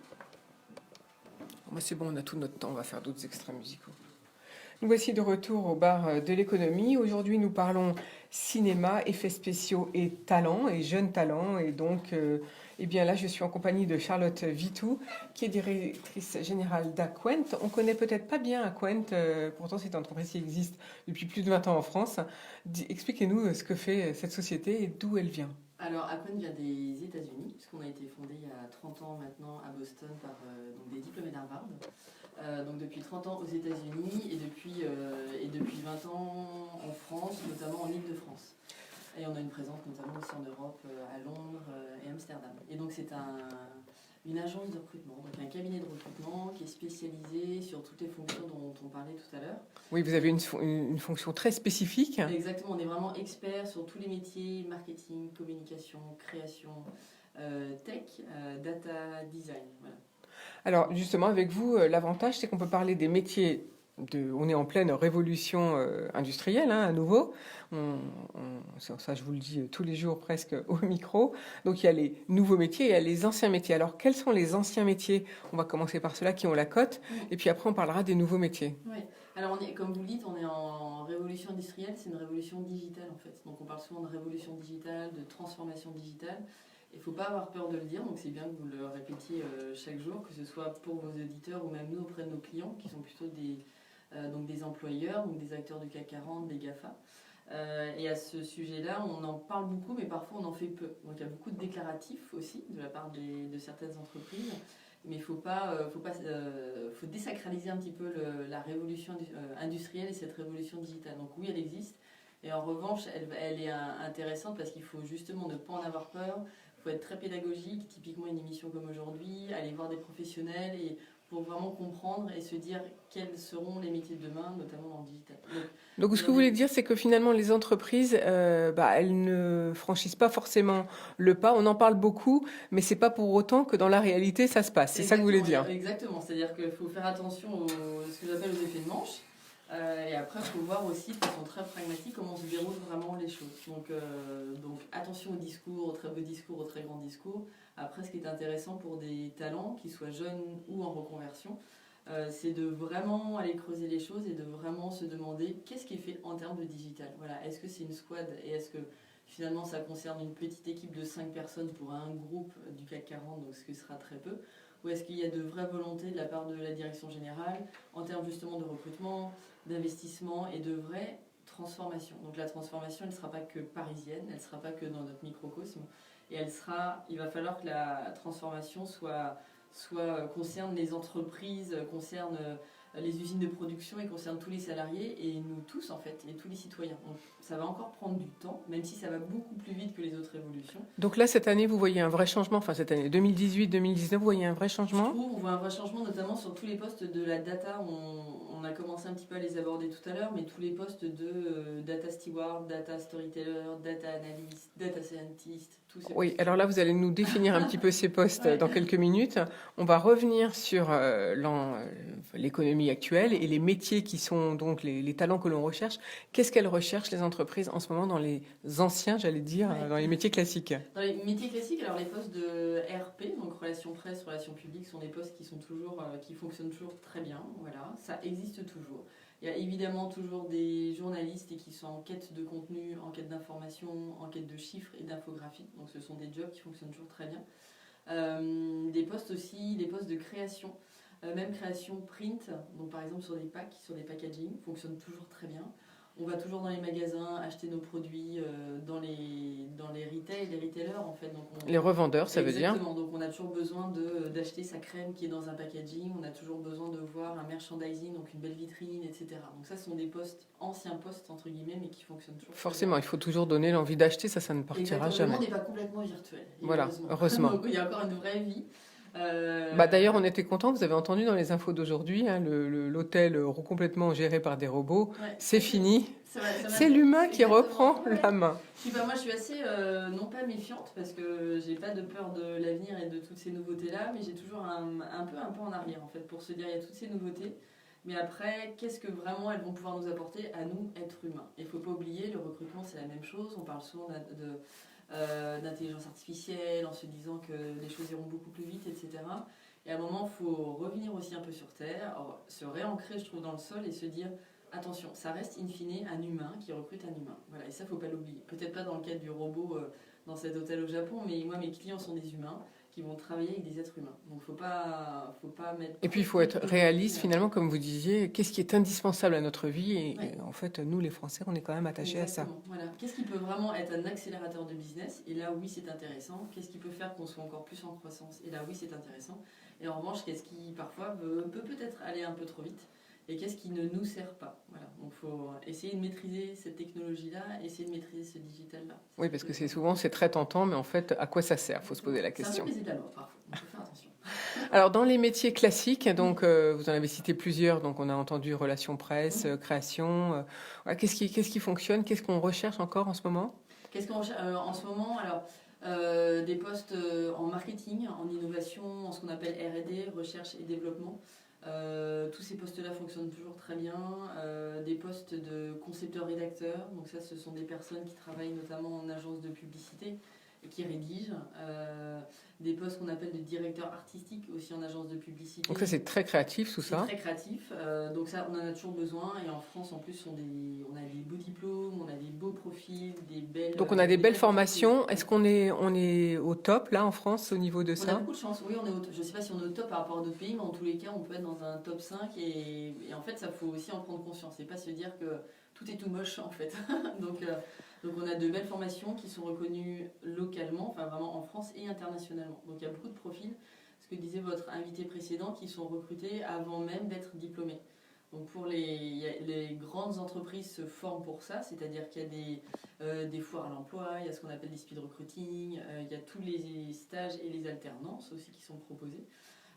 Moi, c'est bon, on a tout notre temps, on va faire d'autres extraits musicaux. Nous voici de retour au bar de l'économie. Aujourd'hui, nous parlons cinéma, effets spéciaux et talents, et jeunes talents. Et donc, eh bien là, je suis en compagnie de Charlotte Vitou, qui est directrice générale d'Aquent. On connaît peut-être pas bien Aquent, pourtant c'est une entreprise qui existe depuis plus de 20 ans en France. Expliquez-nous ce que fait cette société et d'où elle vient. Alors, Aquent vient des États-Unis, puisqu'on a été fondé il y a 30 ans maintenant à Boston par donc des diplômés d'Harvard. Donc depuis 30 ans aux États-Unis et depuis 20 ans en France, notamment en Île-de-France. Et on a une présence notamment aussi en Europe, à Londres et Amsterdam. Et donc c'est une agence de recrutement, donc un cabinet de recrutement qui est spécialisé sur toutes les fonctions dont on parlait tout à l'heure. Oui, vous avez une fonction très spécifique. Exactement, on est vraiment expert sur tous les métiers, marketing, communication, création, tech, data, design. Voilà. Alors justement, avec vous, l'avantage, c'est qu'on peut parler des métiers. On est en pleine révolution industrielle, à nouveau. Ça, je vous le dis tous les jours presque au micro. Donc il y a les nouveaux métiers et il y a les anciens métiers. Alors quels sont les anciens métiers? On va commencer par ceux-là qui ont la cote. Et puis après, on parlera des nouveaux métiers. Oui. Alors, comme vous le dites, on est en révolution industrielle. C'est une révolution digitale, en fait. Donc on parle souvent de révolution digitale, de transformation digitale. Il ne faut pas avoir peur de le dire, donc c'est bien que vous le répétiez chaque jour, que ce soit pour vos auditeurs ou même nous auprès de nos clients, qui sont plutôt donc des employeurs, donc des acteurs du CAC 40, des GAFA. Et à ce sujet-là, on en parle beaucoup, mais parfois on en fait peu. Donc il y a beaucoup de déclaratifs aussi de la part de certaines entreprises, mais il faut désacraliser un petit peu la révolution industrielle et cette révolution digitale. Donc oui, elle existe, et en revanche, elle est intéressante parce qu'il faut justement ne pas en avoir peur. Il faut être très pédagogique, typiquement une émission comme aujourd'hui, aller voir des professionnels et pour vraiment comprendre et se dire quels seront les métiers de demain, notamment dans le digital. Donc ce que vous voulez dire, c'est que finalement les entreprises, elles ne franchissent pas forcément le pas. On en parle beaucoup, mais c'est pas pour autant que dans la réalité ça se passe. C'est ça que vous voulez dire? Exactement, c'est-à-dire qu'il faut faire attention ce que j'appelle aux effets de manche. Et après, il faut voir aussi de façon très pragmatique comment se déroulent vraiment les choses. Donc attention au discours, aux très beaux discours, aux très grands discours. Après, ce qui est intéressant pour des talents, qu'ils soient jeunes ou en reconversion, c'est de vraiment aller creuser les choses et de vraiment se demander qu'est-ce qui est fait en termes de digital. Voilà, est-ce que c'est une squad et est-ce que finalement ça concerne une petite équipe de 5 personnes pour un groupe du CAC 40, donc ce qui sera très peu, ou est-ce qu'il y a de vraies volontés de la part de la direction générale en termes justement de recrutement, d'investissement et de vraies transformations. Donc la transformation, elle ne sera pas que parisienne, elle ne sera pas que dans notre microcosme, et il va falloir que la transformation concerne les entreprises, concerne les usines de production, il concerne tous les salariés et nous tous en fait, et tous les citoyens. Donc ça va encore prendre du temps, même si ça va beaucoup plus vite que les autres révolutions. Donc là, cette année, vous voyez un vrai changement, enfin cette année 2018-2019, vous voyez un vrai Je changement? trouve, on voit un vrai changement, notamment sur tous les postes de la data. On a commencé un petit peu à les aborder tout à l'heure, mais tous les postes de data steward, data storyteller, data analyst, data scientist, tous ces Oui, postes. alors là, vous allez nous définir un petit peu ces postes Ouais. dans quelques minutes. On va revenir sur l'économie actuelle et les métiers qui sont donc les talents que l'on recherche. Qu'est-ce qu'elles recherchent, les entreprises, en ce moment dans les anciens, j'allais dire, Ouais. dans les métiers classiques? Dans les métiers classiques, alors les postes de RP, donc relations presse, relations publiques, sont des postes qui sont toujours, qui fonctionnent toujours très bien. Voilà, ça existe toujours. Il y a évidemment toujours des journalistes qui sont en quête de contenu, en quête d'information, en quête de chiffres et d'infographie. Donc ce sont des jobs qui fonctionnent toujours très bien. Des postes aussi, des postes de création, même création print, donc par exemple sur des packs, sur des packaging, fonctionnent toujours très bien. On va toujours dans les magasins acheter nos produits dans les retail, les retailers en fait. Donc Les revendeurs, ça veut dire? Exactement, donc on a toujours besoin d'acheter sa crème qui est dans un packaging, on a toujours besoin de voir un merchandising, donc une belle vitrine, etc. Donc ça, ce sont des postes, anciens postes entre guillemets, mais qui fonctionnent toujours. Forcément, il faut toujours donner l'envie d'acheter, ça ne partira Exactement. jamais. Le monde n'est pas complètement virtuel. Voilà, heureusement. Donc il y a encore une vraie vie. D'ailleurs, on était contents, vous avez entendu dans les infos d'aujourd'hui, hein, l'hôtel complètement géré par des robots, Ouais. c'est fini. Ça C'est l'humain qui exactement, reprend ouais. la main. Moi, je suis assez, non pas méfiante, parce que j'ai pas de peur de l'avenir et de toutes ces nouveautés-là, mais j'ai toujours un peu en arrière, en fait, pour se dire, il y a toutes ces nouveautés, mais après, qu'est-ce que vraiment elles vont pouvoir nous apporter à nous, êtres humains? Il faut pas oublier, le recrutement, c'est la même chose, on parle souvent d'intelligence artificielle, en se disant que les choses iront beaucoup plus vite, etc. Et à un moment, il faut revenir aussi un peu sur Terre, se réancrer, je trouve, dans le sol et se dire, attention, ça reste in fine un humain qui recrute un humain. Voilà, et ça, faut pas l'oublier. Peut-être pas dans le cadre du robot dans cet hôtel au Japon, mais moi, mes clients sont des humains qui vont travailler avec des êtres humains. Donc, faut pas mettre... Et puis, il faut être réaliste, finalement, comme vous disiez, qu'est-ce qui est indispensable à notre vie et en fait, nous, les Français, on est quand même attachés Exactement. à ça. Voilà. Qu'est-ce qui peut vraiment être un accélérateur de business? Et là, oui, c'est intéressant. Qu'est-ce qui peut faire qu'on soit encore plus en croissance? Et là, oui, c'est intéressant. Et en revanche, qu'est-ce qui, parfois, peut peut-être aller un peu trop vite? Et qu'est-ce qui ne nous sert pas? Voilà. Donc il faut essayer de maîtriser cette technologie-là, essayer de maîtriser ce digital-là. Oui, parce que c'est très tentant, mais en fait, à quoi ça sert? Il faut se poser la question. C'est un peu baiser de la mort, parfois. Il faut faire attention. Alors, dans les métiers classiques, donc, vous en avez cité plusieurs, donc on a entendu relations presse, création. Qu'est-ce qui fonctionne? Qu'est-ce qu'on recherche encore en ce moment? Qu'est-ce qu'on recherche en ce moment? Alors, des postes en marketing, en innovation, en ce qu'on appelle R&D, recherche et développement. Tous ces postes-là fonctionnent toujours très bien. Des postes de concepteurs-rédacteurs, donc ça, ce sont des personnes qui travaillent notamment en agence de publicité et qui rédigent. Des postes qu'on appelle de directeurs artistiques aussi en agence de publicité. Donc ça, c'est très créatif, tout ça. C'est très créatif. Donc ça, on en a toujours besoin. Et en France, en plus, on a des beaux diplômes, on a des beaux profils, des belles... Donc on a des belles formations. Est-ce qu'on est au top, là, en France, au niveau de On a ça? beaucoup de chance. Oui, je ne sais pas si on est au top par rapport à d'autres pays, mais en tous les cas, on peut être dans un top 5. Et en fait, ça faut aussi en prendre conscience. Et pas se dire que tout est tout moche, en fait. Donc on a de belles formations qui sont reconnues localement, enfin vraiment en France et internationalement. Donc il y a beaucoup de profils, ce que disait votre invité précédent, qui sont recrutés avant même d'être diplômés. Donc les grandes entreprises se forment pour ça, c'est-à-dire qu'il y a des foires à l'emploi, il y a ce qu'on appelle des speed recruiting, il y a tous les stages et les alternances aussi qui sont proposés.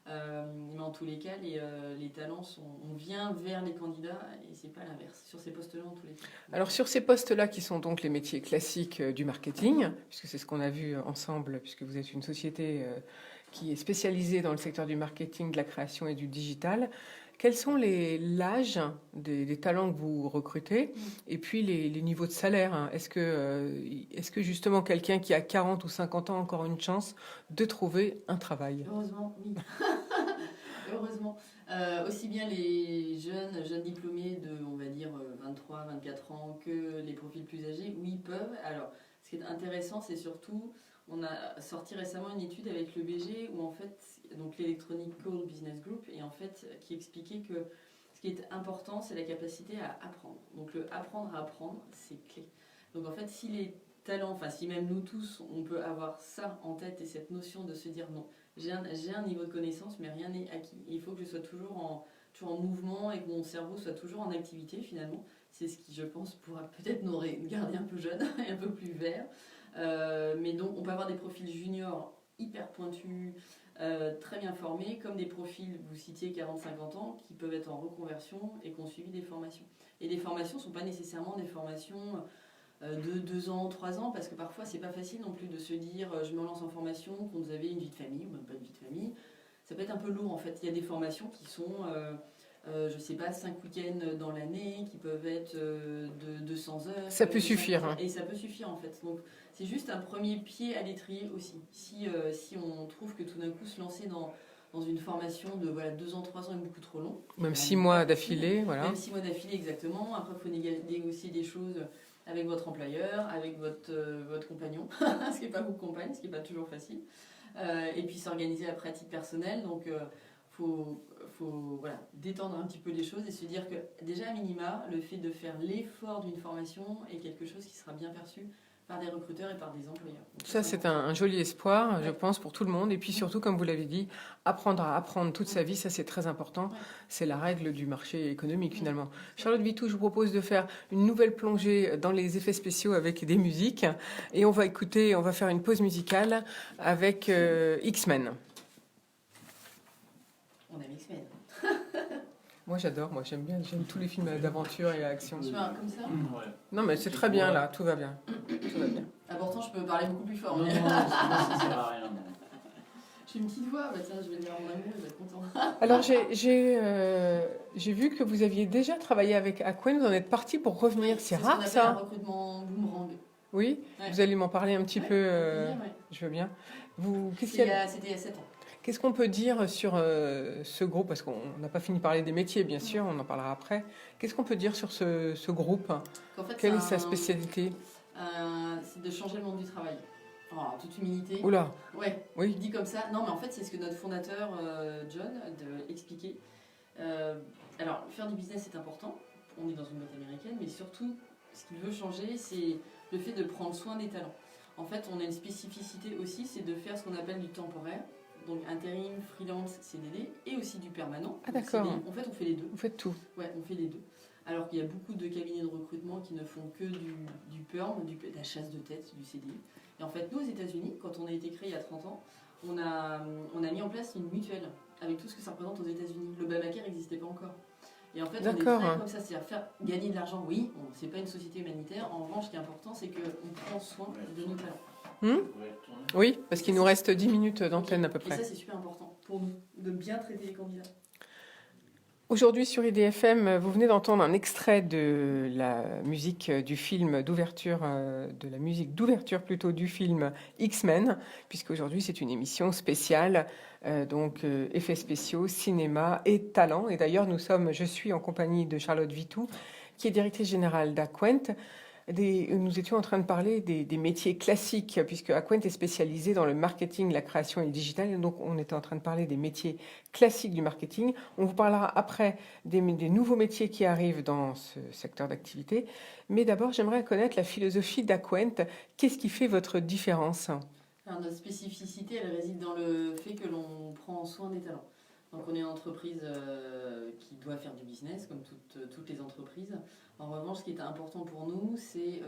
Mais en tous les cas, les talents on vient vers les candidats et c'est pas l'inverse sur ces postes-là en tous les cas. Alors sur ces postes-là qui sont donc les métiers classiques du marketing, puisque c'est ce qu'on a vu ensemble, puisque vous êtes une société qui est spécialisée dans le secteur du marketing, de la création et du digital, quels sont l'âge des talents que vous recrutez et puis les niveaux de salaire, hein? Est-ce que justement quelqu'un qui a 40 ou 50 ans a encore une chance de trouver un travail? Heureusement, oui. Heureusement. Aussi bien les jeunes diplômés de, on va dire, 23, 24 ans que les profils plus âgés, oui, ils peuvent. Alors, ce qui est intéressant, c'est surtout, on a sorti récemment une étude avec le BG où en fait, donc l'Electronic Call Business Group, et en fait, qui expliquait que ce qui est important, c'est la capacité à apprendre. Donc le apprendre à apprendre, c'est clé. Donc en fait, si les talents, enfin si même nous tous, on peut avoir ça en tête et cette notion de se dire non, j'ai un niveau de connaissance, mais rien n'est acquis. Il faut que je sois toujours toujours en mouvement et que mon cerveau soit toujours en activité finalement. C'est ce qui, je pense, pourra peut-être nous garder un peu jeunes et un peu plus verts. Mais donc, on peut avoir des profils juniors hyper pointus, très bien formés, comme des profils, vous citiez 40-50 ans, qui peuvent être en reconversion et qui ont suivi des formations. Et les formations ne sont pas nécessairement des formations de 2 ans, 3 ans, parce que parfois, c'est pas facile non plus de se dire je me lance en formation quand vous avez une vie de famille ou même pas de vie de famille. Ça peut être un peu lourd en fait. Il y a des formations qui sont, je sais pas, 5 week-ends dans l'année, qui peuvent être de 200 heures. Ça peut suffire. Hein. Et ça peut suffire en fait. Donc c'est juste un premier pied à l'étrier aussi. Si on trouve que tout d'un coup se lancer dans une formation de 2 ans, 3 ans est beaucoup trop long. Même 6 mois d'affilée, voilà. Même 6 mois d'affilée, exactement. Après, il faut négocier des choses avec votre employeur, avec votre compagnon, ce qui n'est pas votre compagne, ce qui n'est pas toujours facile. Et puis s'organiser après à titre personnel. Donc, faut détendre un petit peu les choses et se dire que déjà à minima, le fait de faire l'effort d'une formation est quelque chose qui sera bien perçu par des recruteurs et par des employeurs. Donc, ça, c'est un joli espoir, je pense, pour tout le monde. Et puis surtout, comme vous l'avez dit, apprendre à apprendre toute sa vie, ça c'est très important. C'est la règle du marché économique finalement. Charlotte Vitou, je vous propose de faire une nouvelle plongée dans les effets spéciaux avec des musiques. Et on va faire une pause musicale avec X-Men. On aime X-Men. Moi j'adore, j'aime tous les films d'aventure et action. Tu vois, comme ça Non mais c'est très bien là, tout va bien. Tout va bien. Pourtant je peux parler beaucoup plus fort. Non, Mais... ça sert à rien. J'ai une petite voix, tiens, je vais dire à mon amour, il va être content. Alors j'ai vu que vous aviez déjà travaillé avec Aquen, vous en êtes parti pour revenir, c'est rare ce qu'on appelle ça. un recrutement boomerang. Oui, Ouais. vous allez m'en parler un petit peu, Ouais. je veux bien. C'était il y a 7 ans. Qu'est-ce qu'on peut dire sur ce groupe? Parce qu'on n'a pas fini de parler des métiers, bien sûr, on en parlera après. Qu'est-ce qu'on peut dire sur ce groupe? En fait, Quelle est sa spécialité? C'est de changer le monde du travail. Enfin, en toute humilité. Oula. Ouais, Oui. dit comme ça. Non, mais en fait, c'est ce que notre fondateur, John, expliquait. Alors, faire du business, c'est important. On est dans une boîte américaine, mais surtout, ce qu'il veut changer, c'est le fait de prendre soin des talents. En fait, on a une spécificité aussi, c'est de faire ce qu'on appelle du temporaire. Donc intérim, freelance, CDD, et aussi du permanent. Ah d'accord. En fait, on fait les deux. Vous faites tout. Ouais, on fait les deux. Alors qu'il y a beaucoup de cabinets de recrutement qui ne font que du perm, de la chasse de tête, du CDI. Et en fait, nous, aux États-Unis, quand on a été créé il y a 30 ans, on a mis en place une mutuelle avec tout ce que ça représente aux États-Unis. Le Obamacare n'existait pas encore. Et en fait, on est très comme ça, c'est-à-dire faire gagner de l'argent. Oui, c'est pas une société humanitaire. En revanche, ce qui est important, c'est qu'on prend soin de nos talents. Oui, parce qu'il nous reste 10 minutes d'antenne à peu près. Et ça, c'est super important pour nous, de bien traiter les candidats. Aujourd'hui sur IDFM, vous venez d'entendre un extrait de la musique du film d'ouverture, de la musique d'ouverture plutôt du film X-Men, puisque aujourd'hui c'est une émission spéciale, donc effets spéciaux, cinéma et talent. Et d'ailleurs je suis en compagnie de Charlotte Vitou, qui est directrice générale d'Aquent. Nous étions en train de parler des métiers classiques, puisque Aquent est spécialisé dans le marketing, la création et le digital. Et donc, on était en train de parler des métiers classiques du marketing. On vous parlera après des nouveaux métiers qui arrivent dans ce secteur d'activité. Mais d'abord, j'aimerais connaître la philosophie d'Aquent. Qu'est-ce qui fait votre différence? Alors, notre spécificité, elle réside dans le fait que l'on prend soin des talents. Donc, on est une entreprise qui doit faire du business, comme toutes les entreprises. En revanche, ce qui est important pour nous, c'est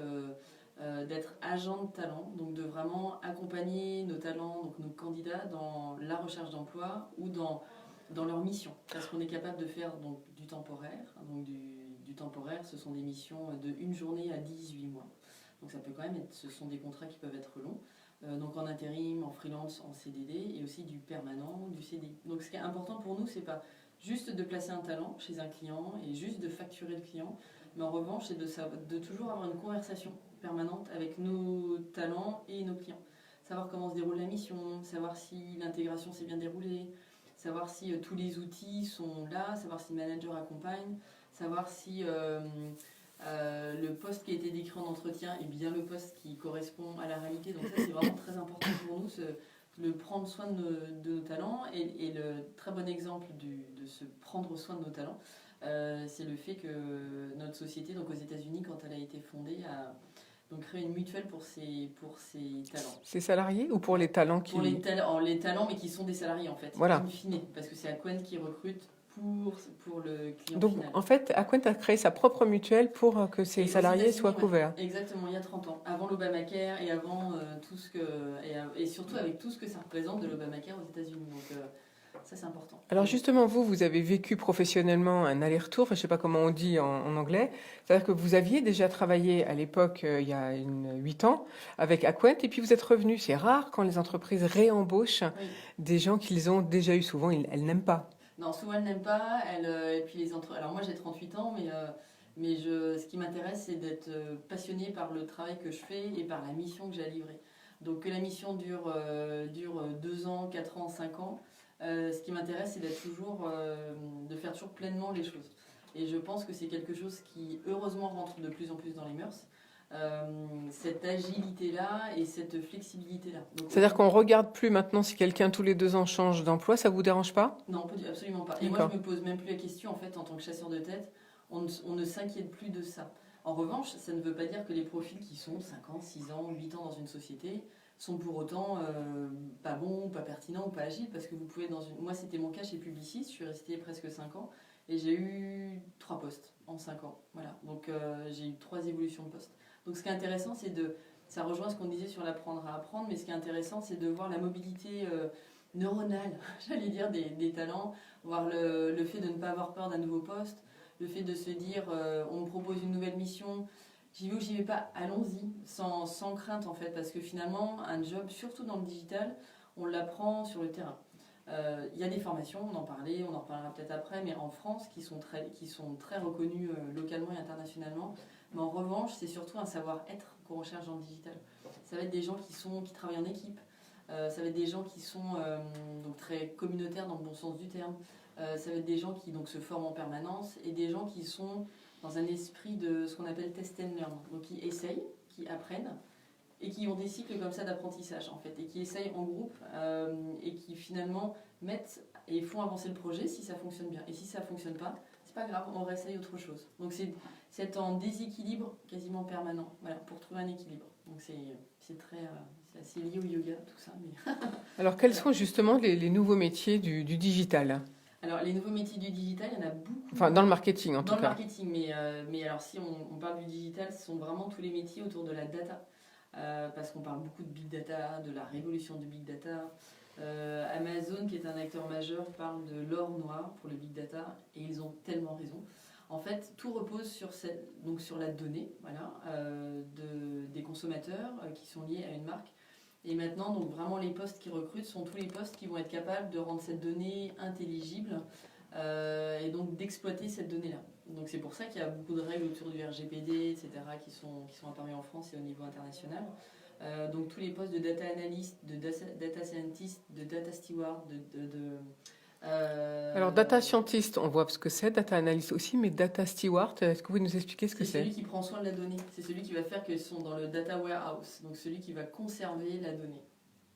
d'être agent de talent, donc de vraiment accompagner nos talents, donc nos candidats, dans la recherche d'emploi ou dans leur mission. Parce qu'on est capable de faire donc, du temporaire. Donc du temporaire, ce sont des missions de 1 journée à 18 mois. Donc ça peut quand même être, ce sont des contrats qui peuvent être longs. Donc en intérim, en freelance, en CDD et aussi du permanent, du CDI. Donc ce qui est important pour nous, c'est pas juste de placer un talent chez un client et juste de facturer le client, mais en revanche, c'est de toujours avoir une conversation permanente avec nos talents et nos clients. Savoir comment se déroule la mission, savoir si l'intégration s'est bien déroulée, savoir si tous les outils sont là, savoir si le manager accompagne, savoir si le poste qui a été décrit en entretien est bien le poste qui correspond à la réalité. Donc ça, c'est vraiment très important pour nous, de prendre soin de nos talents. Et le très bon exemple de se prendre soin de nos talents, c'est le fait que notre société, donc aux États-Unis, quand elle a été fondée, a donc créé une mutuelle pour ses talents. C'est salariés ou pour les talents qui... Pour les talents, mais qui sont des salariés en fait. Voilà. In fine, parce que c'est Aquent qui recrute pour le client Donc, final. en fait, Aquent a créé sa propre mutuelle pour que ses Et aux salariés États-Unis, soient ouais. couverts. Exactement, il y a 30 ans, avant l'Obamacare et avant tout ce que et surtout avec tout ce que ça représente de l'Obamacare aux États-Unis. Donc ça c'est important. Alors justement, vous avez vécu professionnellement un aller-retour, enfin, je ne sais pas comment on dit en anglais, c'est-à-dire que vous aviez déjà travaillé à l'époque, il y a 8 ans, avec Aquent, et puis vous êtes revenu. C'est rare quand les entreprises réembauchent Oui. des gens qu'ils ont déjà eu. Souvent, elles n'aiment pas. Non, souvent elles n'aiment pas. Et puis alors moi j'ai 38 ans, mais ce qui m'intéresse c'est d'être passionné par le travail que je fais et par la mission que j'ai à livrer. Donc que la mission dure 2 ans, 4 ans, 5 ans. Ce qui m'intéresse, c'est d'être de faire toujours pleinement les choses. Et je pense que c'est quelque chose qui, heureusement, rentre de plus en plus dans les mœurs. Cette agilité-là et cette flexibilité-là. C'est-à-dire qu'on ne regarde plus maintenant si quelqu'un tous les 2 ans change d'emploi, ça ne vous dérange pas? Non, absolument pas. Et moi, je me pose même plus la question, en fait, en tant que chasseur de tête, on ne s'inquiète plus de ça. En revanche, ça ne veut pas dire que les profils qui sont 5 ans, 6 ans, 8 ans dans une société sont pour autant pas bons, pas pertinents ou pas agiles, parce que vous pouvez Moi, c'était mon cas chez Publicis, je suis restée presque 5 ans, et j'ai eu 3 postes en 5 ans. Voilà, donc j'ai eu 3 évolutions de postes. Donc ce qui est intéressant, ça rejoint ce qu'on disait sur l'apprendre à apprendre, mais ce qui est intéressant, c'est de voir la mobilité neuronale, j'allais dire, des talents, voir le fait de ne pas avoir peur d'un nouveau poste, le fait de se dire, on me propose une nouvelle mission, j'y vais ou j'y vais pas, allons-y, sans crainte en fait, parce que finalement, un job, surtout dans le digital, on l'apprend sur le terrain. Il y a des formations, on en reparlera peut-être après, mais en France, qui sont très reconnues localement et internationalement. Mais en revanche, c'est surtout un savoir-être qu'on recherche dans le digital. Ça va être des gens qui travaillent en équipe, ça va être des gens qui sont donc très communautaires dans le bon sens du terme, ça va être des gens qui donc, se forment en permanence et des gens qui sont dans un esprit de ce qu'on appelle test and learn, donc qui essayent, qui apprennent et qui ont des cycles comme ça d'apprentissage en fait, et qui essayent en groupe et qui finalement mettent et font avancer le projet si ça fonctionne bien. Et si ça fonctionne pas, c'est pas grave, on réessaye autre chose. Donc c'est en déséquilibre quasiment permanent, voilà, pour trouver un équilibre. Donc c'est assez lié au yoga tout ça. Mais Alors quels sont justement les nouveaux métiers du digital? Alors, les nouveaux métiers du digital, il y en a beaucoup. Enfin, dans le marketing, en tout cas. Dans le marketing, mais alors, si on parle du digital, ce sont vraiment tous les métiers autour de la data. Parce qu'on parle beaucoup de big data, de la révolution du big data. Amazon, qui est un acteur majeur, parle de l'or noir pour le big data, et ils ont tellement raison. En fait, tout repose sur la donnée, voilà, des consommateurs qui sont liés à une marque. Et maintenant, donc vraiment, les postes qui recrutent sont tous les postes qui vont être capables de rendre cette donnée intelligible et donc d'exploiter cette donnée-là. Donc c'est pour ça qu'il y a beaucoup de règles autour du RGPD, etc., qui sont apparues en France et au niveau international. Donc tous les postes de data analyst, de data scientist, de data steward, Alors, data scientist, on voit ce que c'est, data analyst aussi, mais data steward, est-ce que vous pouvez nous expliquer ce que c'est? C'est celui qui prend soin de la donnée. C'est celui qui va faire qu'ils sont dans le data warehouse, donc celui qui va conserver la donnée,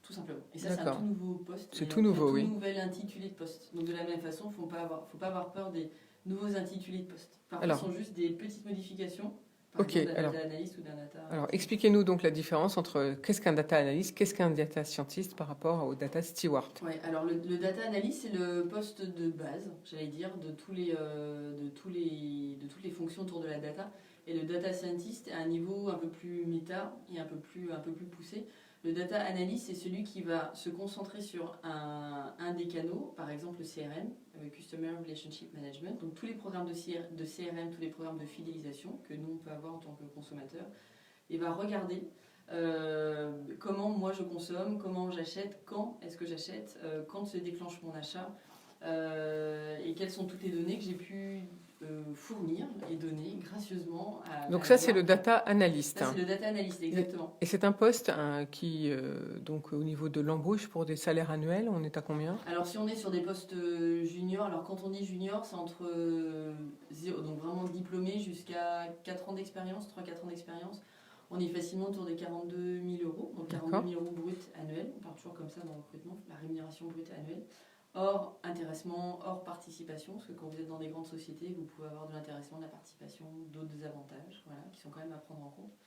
tout simplement. Et ça, c'est un tout nouveau poste. C'est tout nouveau, oui. Un tout nouvel intitulé de poste. Donc de la même façon, il ne faut pas avoir peur des nouveaux intitulés de poste. Parfois, ce sont juste des petites modifications. Ok, data analyst ou d'un data... Alors, expliquez-nous donc la différence entre qu'est-ce qu'un data analyst, qu'est-ce qu'un data scientist par rapport au data steward. Oui, alors le data analyst, c'est le poste de base, j'allais dire, de toutes les fonctions autour de la data. Et le data scientist est à un niveau un peu plus méta et un peu plus poussé. Le data analyst, c'est celui qui va se concentrer sur un des canaux, par exemple le CRM, Customer Relationship Management, donc tous les programmes de CRM, tous les programmes de fidélisation que nous on peut avoir en tant que consommateur, et va regarder comment moi je consomme, comment j'achète, quand est-ce que j'achète, quand se déclenche mon achat, et quelles sont toutes les données que j'ai pu fournir et donner gracieusement à... Donc ça, c'est le data analyst. Ça, c'est le data analyst, exactement. Et c'est un poste qui, donc au niveau de l'embauche pour des salaires annuels, on est à combien? Alors si on est sur des postes juniors, alors quand on dit junior, c'est entre donc vraiment diplômé jusqu'à 4 ans d'expérience, 3-4 ans d'expérience. On est facilement autour des 42 000 euros, donc 42 000 euros bruts annuels. On parle toujours comme ça dans le recrutement, la rémunération brute annuelle. Hors intéressement, hors participation, parce que quand vous êtes dans des grandes sociétés, vous pouvez avoir de l'intéressement, de la participation, d'autres avantages, voilà, qui sont quand même à prendre en compte.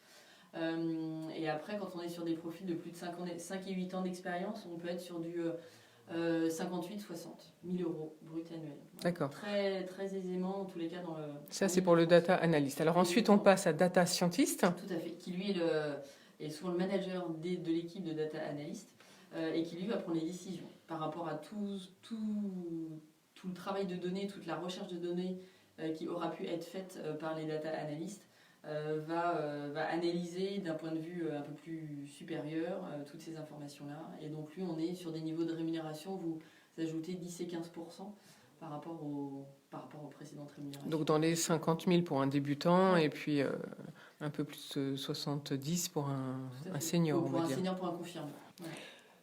Et après, quand on est sur des profils de plus de 5 et 8 ans d'expérience, on peut être sur du 58-60 000 euros brut annuels. Voilà. D'accord. Très, très aisément, en tous les cas, dans le... Ça, c'est pour le data analyst. Alors ensuite, on passe à data scientist. Tout à fait. Qui, lui, est souvent le manager de l'équipe de data analyst et qui, lui, va prendre les décisions par rapport à tout le travail de données, toute la recherche de données qui aura pu être faite par les data analysts. Va analyser d'un point de vue un peu plus supérieur toutes ces informations-là. Et donc lui, on est sur des niveaux de rémunération, vous ajoutez 10 et 15% par rapport aux précédentes rémunérations. Donc dans les 50 000 pour un débutant et puis un peu plus de 70 pour un senior, pour on va un dire. senior, pour un confirmé. Ouais.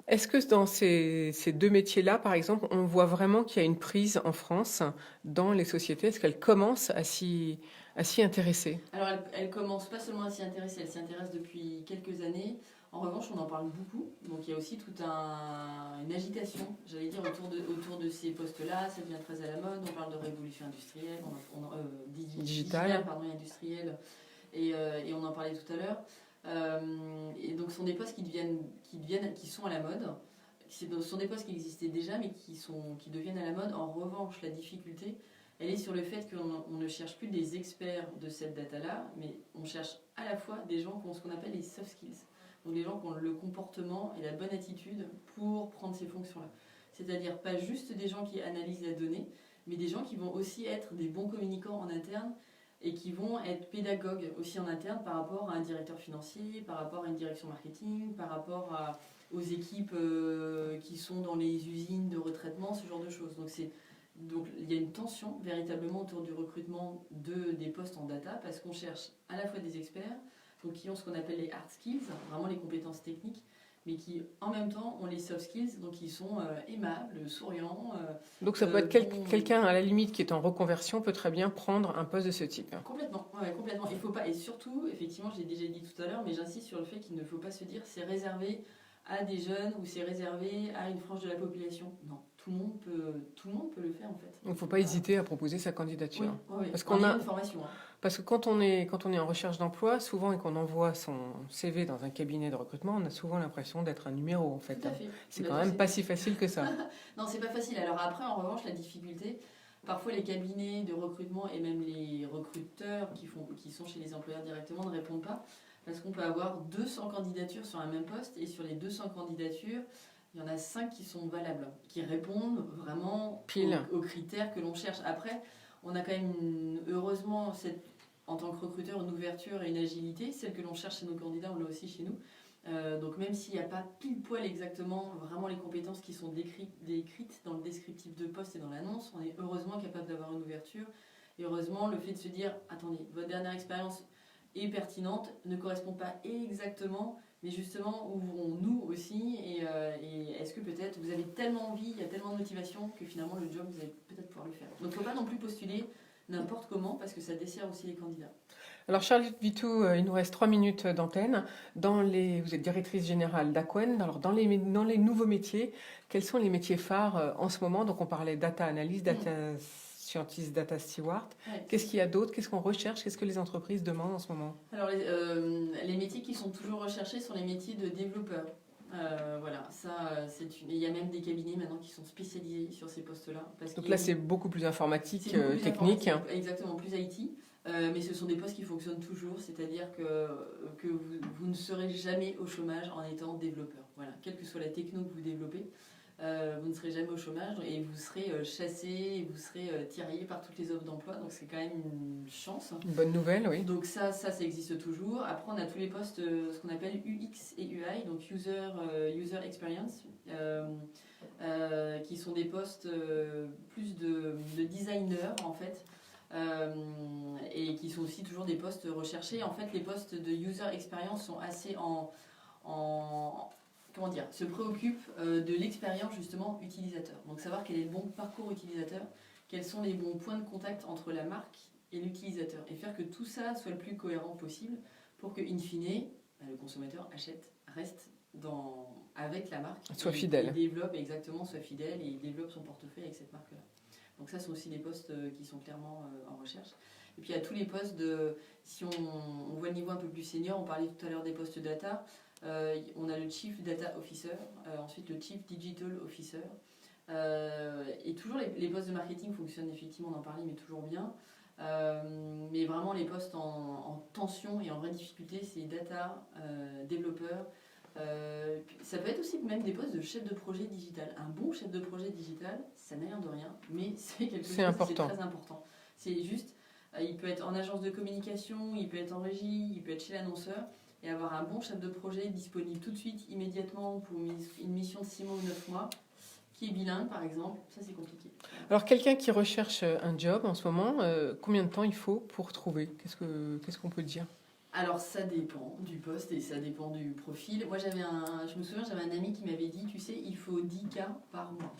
Est-ce que dans ces deux métiers-là, par exemple, on voit vraiment qu'il y a une prise en France dans les sociétés? Est-ce qu'elles commencent à s'y intéresser? Alors, elle commence pas seulement à s'y intéresser, elle s'y intéresse depuis quelques années. En revanche, on en parle beaucoup. Donc, il y a aussi toute une agitation, j'allais dire, autour de ces postes-là. Ça devient très à la mode. On parle de révolution industrielle, digitale, pardon, industrielle. Et on en parlait tout à l'heure. Et donc, ce sont des postes qui sont à la mode. Ce sont des postes qui existaient déjà, mais qui deviennent à la mode. En revanche, la difficulté, elle est sur le fait qu'on ne cherche plus des experts de cette data-là, mais on cherche à la fois des gens qui ont ce qu'on appelle les soft skills. Donc des gens qui ont le comportement et la bonne attitude pour prendre ces fonctions-là. C'est-à-dire pas juste des gens qui analysent la donnée, mais des gens qui vont aussi être des bons communicants en interne et qui vont être pédagogues aussi en interne par rapport à un directeur financier, par rapport à une direction marketing, par rapport aux équipes qui sont dans les usines de retraitement, ce genre de choses. Donc il y a une tension véritablement autour du recrutement des postes en data parce qu'on cherche à la fois des experts donc qui ont ce qu'on appelle les hard skills, vraiment les compétences techniques, mais qui en même temps ont les soft skills, donc ils sont aimables, souriants. Donc ça peut être quelqu'un à la limite qui est en reconversion peut très bien prendre un poste de ce type. Complètement, ouais, complètement. Il faut pas, et surtout, effectivement, je l'ai déjà dit tout à l'heure, mais j'insiste sur le fait qu'il ne faut pas se dire c'est réservé à des jeunes ou c'est réservé à une frange de la population. Non, tout le monde peut le faire en fait. Il ne faut pas hésiter à proposer sa candidature. Oui, parce qu'on a une formation. Hein. Parce que quand on est en recherche d'emploi, souvent et qu'on envoie son CV dans un cabinet de recrutement, on a souvent l'impression d'être un numéro en fait. Tout à fait. C'est quand même pas si facile que ça. Non, c'est pas facile. Alors après, en revanche, la difficulté, parfois les cabinets de recrutement et même les recruteurs qui sont chez les employeurs directement ne répondent pas. Parce qu'on peut avoir 200 candidatures sur un même poste et sur les 200 candidatures, il y en a 5 qui sont valables, qui répondent vraiment aux critères que l'on cherche. Après, on a quand même, heureusement, en tant que recruteur, une ouverture et une agilité. Celle que l'on cherche chez nos candidats, on l'a aussi chez nous. Donc même s'il n'y a pas pile poil exactement vraiment les compétences qui sont décrites dans le descriptif de poste et dans l'annonce, on est heureusement capable d'avoir une ouverture. Et heureusement, le fait de se dire, attendez, votre dernière expérience est pertinente, ne correspond pas exactement, mais justement ouvrons-nous aussi et est-ce que peut-être vous avez tellement envie, il y a tellement de motivation que finalement le job vous allez peut-être pouvoir le faire. Donc il ne faut pas non plus postuler n'importe comment parce que ça dessert aussi les candidats. Alors Charlotte Vitou, il nous reste 3 minutes d'antenne. Vous êtes directrice générale d'Aqwen. Alors dans les nouveaux métiers, quels sont les métiers phares en ce moment? Donc on parlait data analyst, data scientist, data steward. Ouais. Qu'est-ce qu'il y a d'autre? Qu'est-ce qu'on recherche? Qu'est-ce que les entreprises demandent en ce moment? Alors les métiers qui sont toujours recherchés sont les métiers de développeurs. Voilà, ça, il y a même des cabinets maintenant qui sont spécialisés sur ces postes-là. Donc là, c'est beaucoup plus informatique, technique. Exactement, plus IT. Mais ce sont des postes qui fonctionnent toujours, c'est-à-dire que vous ne serez jamais au chômage en étant développeur. Voilà, quelle que soit la techno que vous développez, vous ne serez jamais au chômage et vous serez chassé, et vous serez tiraillé par toutes les offres d'emploi. Donc c'est quand même une chance. Une bonne nouvelle, oui. Donc ça existe toujours. Après, on a tous les postes, ce qu'on appelle UX et UI, donc User Experience, qui sont des postes plus de designers en fait. Et qui sont aussi toujours des postes recherchés. En fait, les postes de user experience sont assez se préoccupent de l'expérience justement utilisateur. Donc savoir quel est le bon parcours utilisateur, quels sont les bons points de contact entre la marque et l'utilisateur, et faire que tout ça soit le plus cohérent possible pour que, in fine, le consommateur reste avec la marque. Soit fidèle. Soit fidèle et il développe son portefeuille avec cette marque-là. Donc ça, sont aussi des postes qui sont clairement en recherche. Et puis il y a tous les postes si on voit le niveau un peu plus senior, on parlait tout à l'heure des postes data, On a le Chief Data Officer, ensuite le Chief Digital Officer. Et toujours les postes de marketing fonctionnent effectivement, on en parlait, mais toujours bien. Mais vraiment les postes en tension et en vraie difficulté, c'est data, développeur. Ça peut être aussi même des postes de chef de projet digital. Un bon chef de projet digital, ça n'a l'air de rien, mais c'est quelque chose qui est très important. C'est juste, il peut être en agence de communication, il peut être en régie, il peut être chez l'annonceur, et avoir un bon chef de projet disponible tout de suite, immédiatement, pour une mission de 6 mois ou 9 mois, qui est bilingue par exemple, ça c'est compliqué. Alors quelqu'un qui recherche un job en ce moment, combien de temps il faut pour trouver ? Qu'est-ce qu'on peut dire ? Alors ça dépend du poste et ça dépend du profil. Moi je me souviens, j'avais un ami qui m'avait dit, tu sais, il faut 10 cas par mois.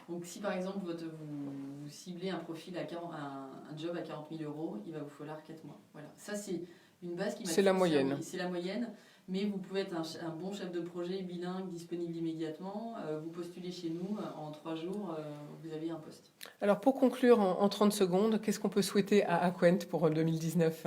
Donc si par exemple vous ciblez un profil un job à 40 000 €, il va vous falloir 4 mois. Voilà, ça c'est une base qui m'a... C'est la moyenne. C'est la moyenne, mais vous pouvez être un bon chef de projet bilingue, disponible immédiatement. Vous postulez chez nous, en 3 jours, vous avez un poste. Alors pour conclure en 30 secondes, qu'est-ce qu'on peut souhaiter à Aquent pour 2019 ?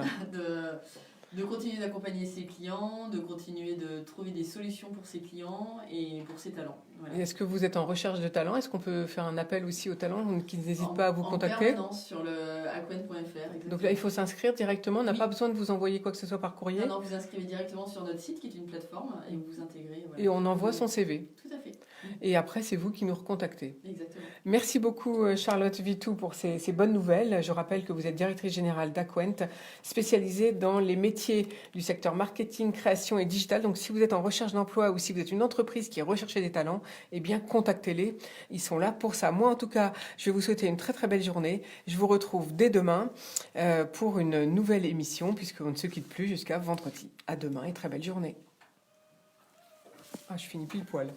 De continuer d'accompagner ses clients, de continuer de trouver des solutions pour ses clients et pour ses talents. Voilà. Est-ce que vous êtes en recherche de talents ? Est-ce qu'on peut faire un appel aussi aux talents qui n'hésitent pas à vous contacter ? En permanence sur le aquent.fr. Donc là, il faut s'inscrire directement. On n'a pas besoin de vous envoyer quoi que ce soit par courrier. Non, vous inscrivez directement sur notre site qui est une plateforme et vous vous intégrez. Voilà. Et on envoie son CV. Tout à fait. Et après, c'est vous qui nous recontactez. Exactement. Merci beaucoup Charlotte Vitou pour ces bonnes nouvelles. Je rappelle que vous êtes directrice générale d'Aquent, spécialisée dans les métiers du secteur marketing, création et digital. Donc si vous êtes en recherche d'emploi ou si vous êtes une entreprise qui recherche des talents, eh bien contactez-les. Ils sont là pour ça. Moi en tout cas, je vais vous souhaiter une très très belle journée. Je vous retrouve dès demain pour une nouvelle émission puisqu'on ne se quitte plus jusqu'à vendredi. À demain et très belle journée. Ah, je finis pile poil.